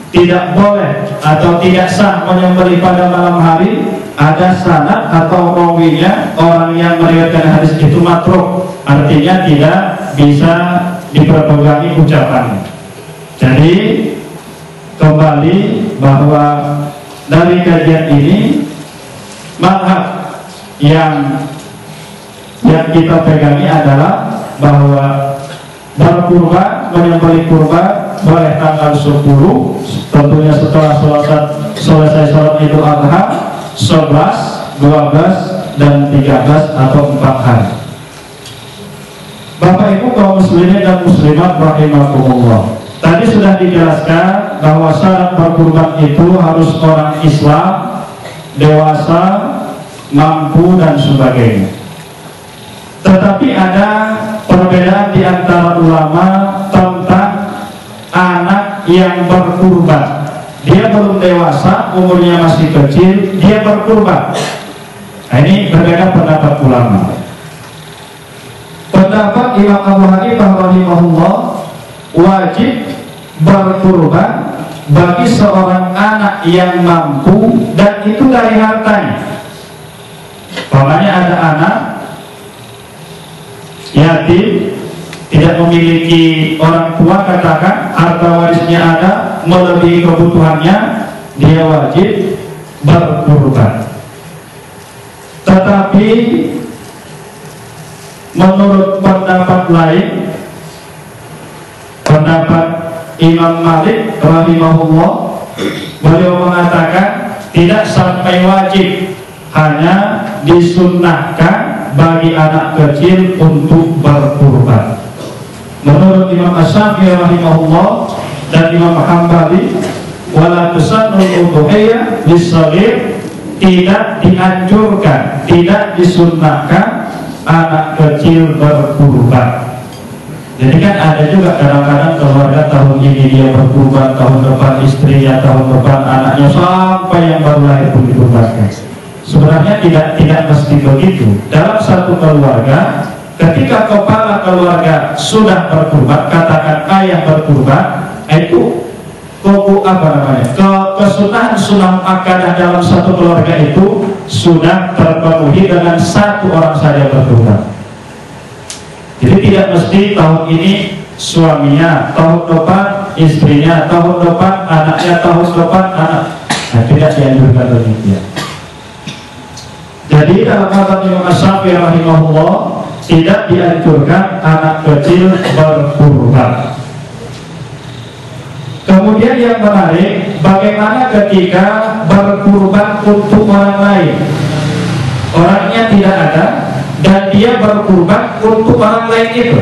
tidak boleh atau tidak sah menyembelih pada malam hari, ada sanad atau rawinya, orang yang meriwayatkan hadis itu matruq, artinya tidak bisa diperpegangi ucapannya. Jadi kembali bahwa dari kajian ini, mazhab yang kita pegangi adalah bahwa berkurban, menyembelih kurban boleh tanggal 10, tentunya setelah selesai sholat Idul Adha, 11, 12, dan 13 atau 4 hari. Bapak Ibu kaum muslimin dan muslimat rahimakumullah, tadi sudah dijelaskan bahwa syarat berkurban itu harus orang Islam, dewasa, mampu, dan sebagainya. Tetapi ada perbedaan di antara ulama tentang anak yang berkurban. Dia belum dewasa, umurnya masih kecil, dia berkurban. Nah, ini berbeda pendapat ulama. Pendapat Imam Abu Hanifah rahimahullah, wajib berkurban bagi seorang anak yang mampu, dan itu dari hartanya. Pokoknya ada anak yatim, tidak memiliki orang tua, katakan harta warisnya ada, melebihi kebutuhannya, dia wajib berkurban. Tetapi menurut pendapat lain, pendapat Imam Malik rahimahullah, beliau mengatakan tidak sampai wajib, hanya disunnahkan bagi anak kecil untuk berkurban. Menurut Imam Asy-Syafi'i rahimahullah dan Imam Hambali, wala tusannul udhiyah lis-shaghir, tidak dianjurkan, tidak disunnahkan anak kecil berkurban. Jadi kan ada juga kadang-kadang keluarga tahun ini dia berkurban, tahun depan istrinya, tahun depan anaknya, sampai yang baru lahir pun dikurbankan. Sebenarnya tidak mesti begitu. Dalam satu keluarga, ketika kepala keluarga sudah berkurban, katakan ayah berkurban, itu kesunahan sunah akadah dalam satu keluarga itu sudah terpenuhi dengan satu orang saja berkurban. Jadi tidak mesti tahun ini suaminya, tahun depan istrinya, tahun depan anaknya, tahun depan anak. Nah, tidak dianjurkan demikian. Jadi dalam mazhab Imam Asy-Syafi'i rahimahullah tidak dianjurkan anak kecil berkurban. Kemudian yang menarik, bagaimana ketika berkurban untuk orang lain? Orangnya tidak ada dan dia berkurban untuk orang lain itu.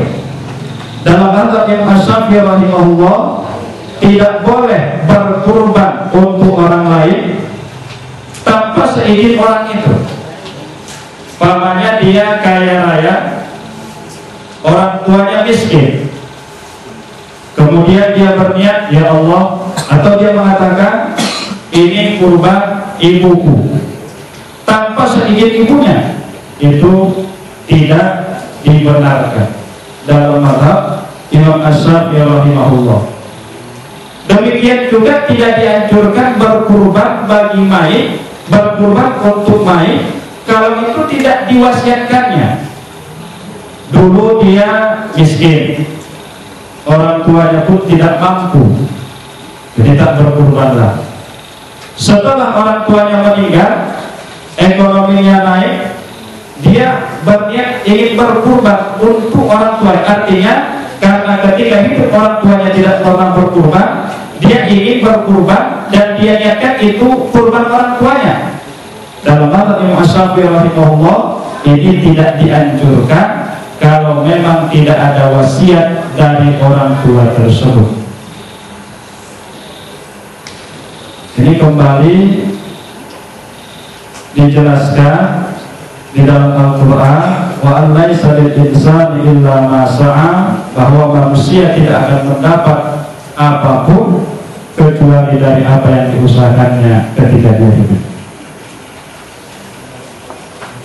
Dalam mazhab Imam Asy-Syafi'i rahimahullah tidak boleh berkurban untuk orang lain tanpa seizin orang itu. Pamannya dia kaya raya, orang tuanya miskin, kemudian dia berniat, ya Allah, atau dia mengatakan ini kurban ibuku tanpa seizin ibunya, itu tidak dibenarkan dalam mazhab Imam Asy-Syafi'i rahimahullah. Demikian juga tidak dianjurkan berkurban bagi mayit, berkurban untuk mayit kalau itu tidak diwasiatkannya. Dulu dia miskin, orang tuanya pun tidak mampu, jadi tak berkurbanlah. Setelah orang tuanya meninggal, ekonominya naik, dia berniat ingin berkurban untuk orang tua. Artinya karena ketika hidup orang tuanya tidak pernah berkurban, dia ingin berkurban dan dia niatkan itu kurban orang tuanya. Dalam mazhab Imam Asy-Syafi'i rahimahullah ini tidak dianjurkan kalau memang tidak ada wasiat dari orang tua tersebut. Ini kembali dijelaskan di dalam Al-Quran, wa an laisa lil insani illa ma sa'a, bahwa manusia tidak akan mendapat apapun kecuali dari apa yang diusahakannya ketika dia hidup.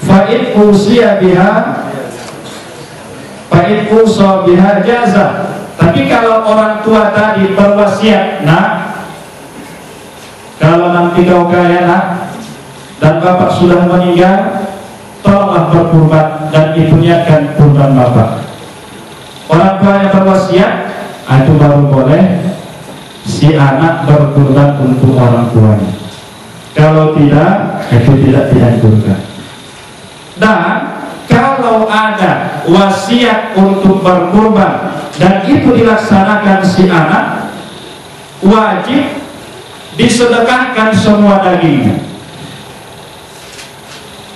Fa'in usia biha, fa'in usia biha jaza. Tapi kalau orang tua tadi berwasiat, nah kalau nanti kau kaya nak dan bapak sudah meninggal, tolonglah berkurban dan itu niatkan kurban bapak. Orang tuanya berwasiat, itu baru boleh si anak berkurban untuk orang tuanya. Kalau tidak, itu tidak dianjurkan. Dan kalau ada wasiat untuk berkurban dan itu dilaksanakan si anak, wajib disedekahkan semua dagingnya.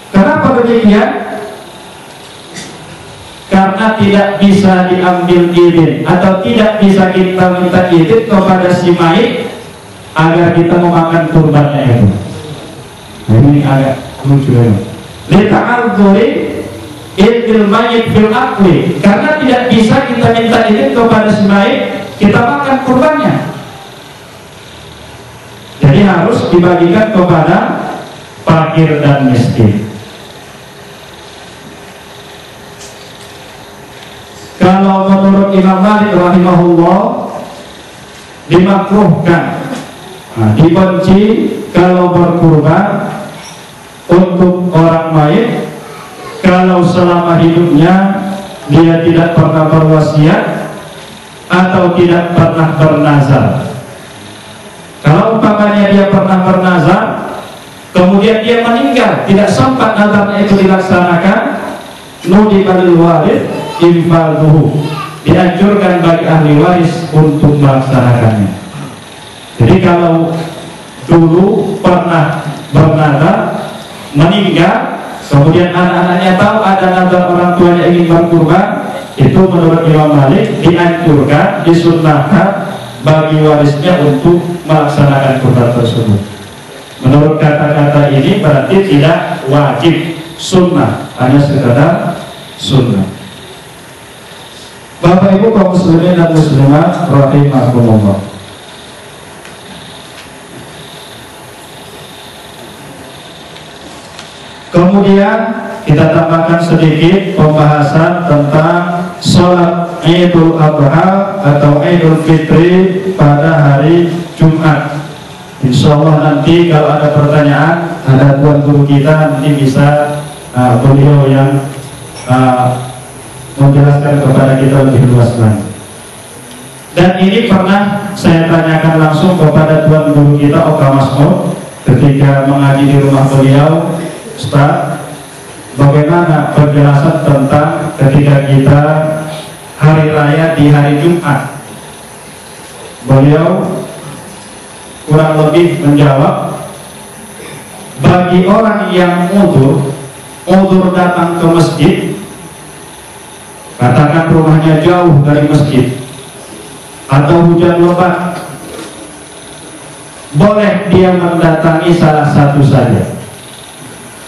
Kenapa demikian? Karena tidak bisa diambil izin atau tidak bisa kita minta izin kepada si mayit agar kita memakan kurbannya itu. Ini agak lucu ya. Lita'adzuri idil mayit fil akli, karena tidak bisa kita minta izin kepada si mayit kita makan kurbannya. Jadi harus dibagikan kepada fakir dan miskin. Kalau menurut Imam Malik rahimahullah dimakruhkan, dibenci kalau berkurban untuk orang mayit kalau selama hidupnya dia tidak pernah berwasiat atau tidak pernah bernazar. Kalau umpamanya dia pernah bernazar, kemudian dia meninggal, tidak sempat nazarnya itu dilaksanakan, nudibalil waris infalduhu, dianjurkan bagi ahli waris untuk melaksanakannya. Jadi kalau dulu pernah bernazar, meninggal, kemudian anak-anaknya tahu ada nazar orang tuanya ingin berkurban, itu menurut Imam Malik dianjurkan, disunnahkan bagi warisnya untuk melaksanakan kurban tersebut. Menurut kata-kata ini berarti tidak wajib, sunnah, hanya sekedar sunnah. Bapak Ibu kaum muslimin dan muslimat rahimakumullah. Kemudian kita tambahkan sedikit pembahasan tentang sholat Idul Adha atau Idul Fitri pada hari Jumat. Insya Allah nanti kalau ada pertanyaan, ada tuan guru kita nanti bisa beliau yang menjelaskan kepada kita lebih luas lagi. Dan ini pernah saya tanyakan langsung kepada tuan guru kita Oka Masmur ketika mengaji di rumah beliau, Ustaz, bagaimana penjelasan tentang ketika kita hari raya di hari Jumat? Beliau kurang lebih menjawab, bagi orang yang udzur datang ke masjid, katakan rumahnya jauh dari masjid atau hujan lebat, boleh dia mendatangi salah satu saja.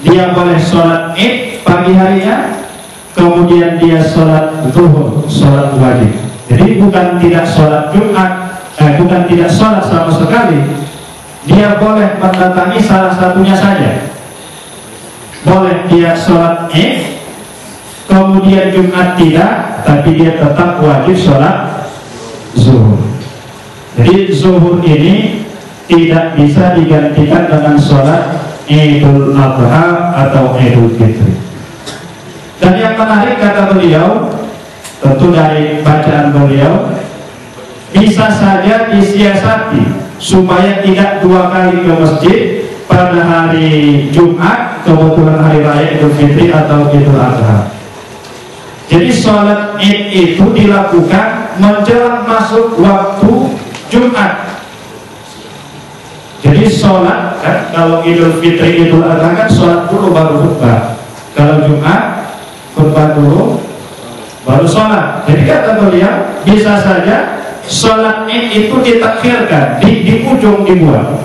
Dia boleh sholat Id pagi harinya, kemudian dia sholat zuhur, sholat wajib. Jadi bukan tidak sholat Jumat, bukan tidak sholat sama sekali. Dia boleh mendatangi salah satunya saja. Boleh dia sholat Id, kemudian Jumat tidak, tapi dia tetap wajib sholat zuhur. Jadi zuhur ini tidak bisa digantikan dengan sholat Idul Adha atau Idul Fitri. Dan yang menarik kata beliau, tentu dari bacaan beliau, bisa saja disiasati supaya tidak 2 kali ke masjid pada hari Jumat, kebetulan hari raya Idul Fitri atau Idul Adha. Jadi sholat Id itu dilakukan menjelang masuk waktu Jumat. Jadi sholat kan, kalau Idul Fitri, Idul Adha kan sholat dulu baru khutbah. Kalau Jumat khutbah dulu baru sholat. Jadi kata beliau, bisa saja sholat Id itu ditakhirkan, di ujung dibuat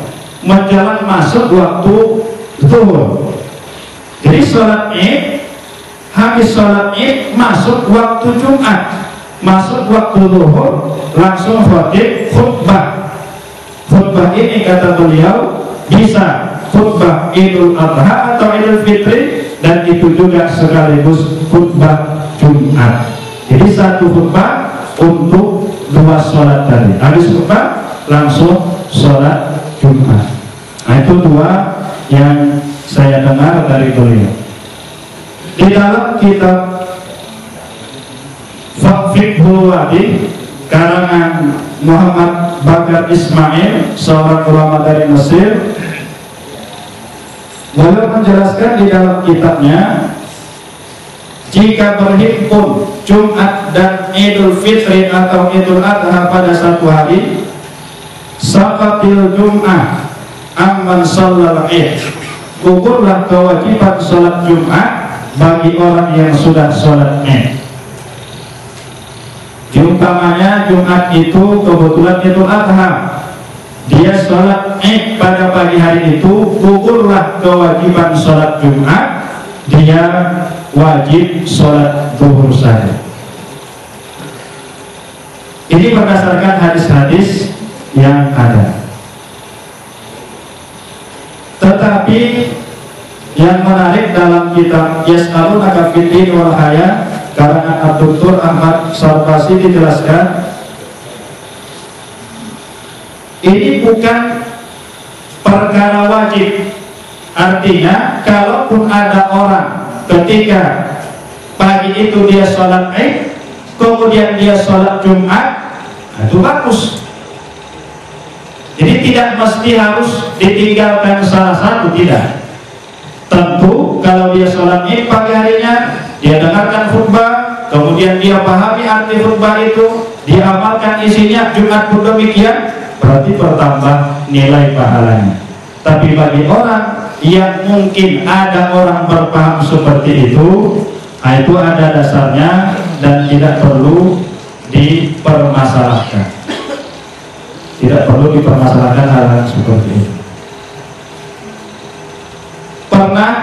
menjelang masuk waktu zuhur. Jadi sholat Id, habis sholat Id masuk waktu Jumat, masuk waktu zuhur, langsung khutbah. Khutbah ini kata beliau bisa khutbah Idul Adha atau Idul Fitri, dan itu juga sekaligus khutbah Jumat. Jadi satu khutbah untuk 2 sholat tadi. Habis khutbah langsung sholat Jumat. Nah, itu 2 yang saya dengar dari beliau. Di dalam kitab Fiqhul Wadih karangan Muhammad Bakar Ismail, seorang ulama dari Mesir, beliau menjelaskan di dalam kitabnya, jika berhimpun Jumat dan Idul Fitri atau Idul Adha pada satu hari, saqatil Jum'ah amman shallal Id, gugurlah kewajiban sholat Jumat bagi orang yang sudah sholat Id. Umpamanya Jumat itu kebetulan Idul Adha, dia sholat Id pada pagi hari itu, gugurlah kewajiban sholat Jumat, dia wajib sholat zuhur saja. Ini berdasarkan hadis-hadis yang ada. Tetapi yang menarik dalam kitab Yas'alunaka fid-din wal haya karangan Dr. Ahmad Sarfasi dijelaskan, ini bukan perkara wajib. Artinya kalaupun ada orang ketika pagi itu dia sholat Id, kemudian dia sholat Jumat, itu bagus. Jadi tidak mesti harus ditinggalkan salah satu, tidak. Tentu kalau dia sholat Id pagi harinya, dia dengarkan khutbah, kemudian dia pahami arti khutbah itu, dia amalkan isinya, Jumat pun demikian, berarti bertambah nilai pahalanya. Tapi bagi orang yang mungkin ada orang berpaham seperti itu, itu ada dasarnya dan tidak perlu dipermasalahkan. Tidak perlu dipermasalahkan hal-hal seperti itu. Pernah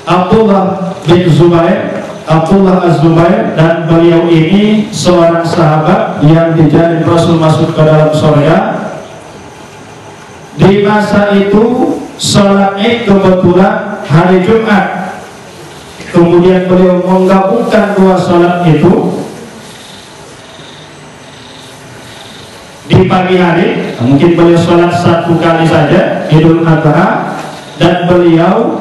Abdullah bin Zubair, Abdullah Az-Zubair, dan beliau ini seorang sahabat yang dijamin Rasul masuk ke dalam surga. Di masa itu sholat Id kebetulan hari Jumat, kemudian beliau menggabungkan 2 sholat itu di pagi hari. Mungkin beliau sholat 1 kali saja Idul Adha, dan beliau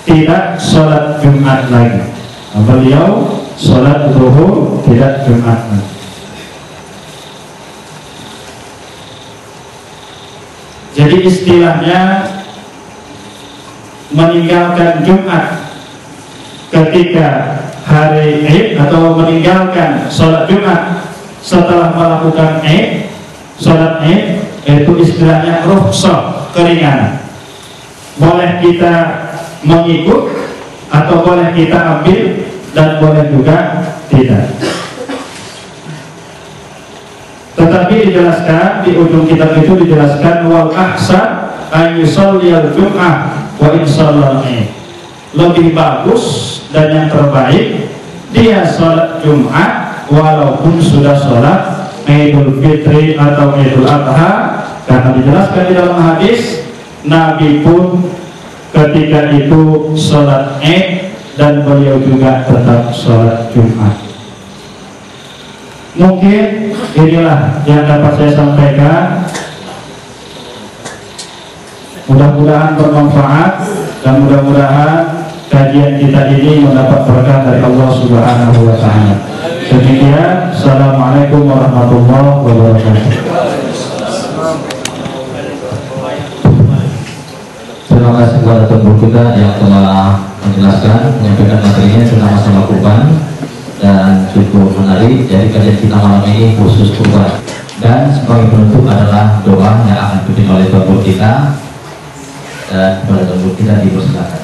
tidak sholat Jumat lagi. Beliau sholat zuhur, tidak Jumat lagi. Jadi istilahnya meninggalkan Jumat ketika hari Id atau meninggalkan sholat Jumat setelah melakukan Id, sholat Id, itu istilahnya rukhsah, keringanan. Boleh kita mengikut atau boleh kita ambil dan boleh juga tidak. Tetapi dijelaskan di ujung kitab itu dijelaskan wal ahsan an yusalliyal jum'ah wa in shallal Id. Lebih bagus dan yang terbaik dia sholat Jumat walaupun sudah sholat Idul Fitri atau Idul Adha, karena dijelaskan di dalam hadis Nabi pun ketika itu sholat Id dan beliau juga tetap sholat Jumat. Mungkin inilah yang dapat saya sampaikan. Mudah-mudahan bermanfaat dan mudah-mudahan kajian kita ini mendapat berkah dari Allah Subhanahu wa Ta'ala. Demikian, assalamualaikum warahmatullahi wabarakatuh. Terima kasih kepada tuan kita yang telah menjelaskan, menyampaikan materinya tentang masalah kurban dan cukup menarik. Jadi kajian kita malam ini khusus kurban. Dan sebagai penutup adalah doa yang akan dipimpin oleh tuan kita, dan kepada tuan kita dipersilakan.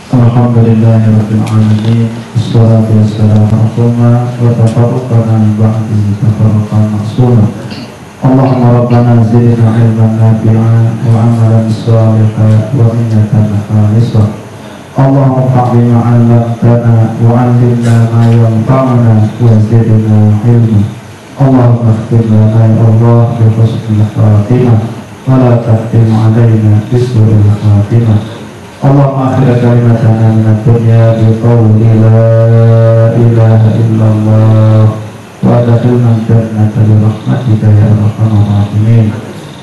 Alhamdulillahirabbil alamin, wassalatu wassalamu ala wa tafarraqana min ba'dihi tafarraqan maqsura. Allahumma rabbana zidna ilman nafi'an wa amalan shalihan wa niyyatan khalisah. Allahumma fa'alna 'allamtana wa 'allimna ma yanfa'una wa zidna ilma. Allahumma ighfir lana ya Allah bi husnil khatimah wa la tahtim 'alaina bi su'il khatimah. Allahumma akhir kalimatana min ad-dunya bi qawli la ilaha illallah wa adkhilna al-jannata bi rahmatika ya arhamar rahimin.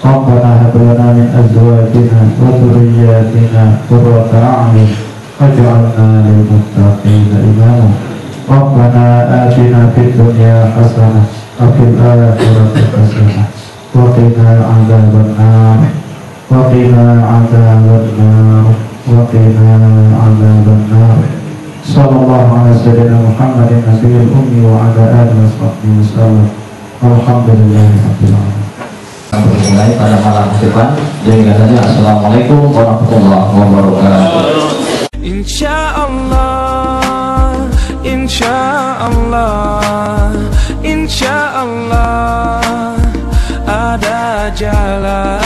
Rabbana hab lana min azwajina wa dhurriyyatina qurrata a'yun waj'alna lil muttaqina imama. Rabbana atina fid dunya hasanah wa fil akhirati hasanah wa qina 'adzaban nar wa qina 'adzaban nar wa qina 'adzaban nar. Sallallahu ala sayyidina Muhammadin nabiyil ummi wa ala alihi washabbihi wasallam. Alhamdulillahirabbil alamin. Mulai pada malam depan. Jadi katanya assalamualaikum warahmatullahi wabarakatuh. Insyaallah, insyaallah, insyaallah ada jalan.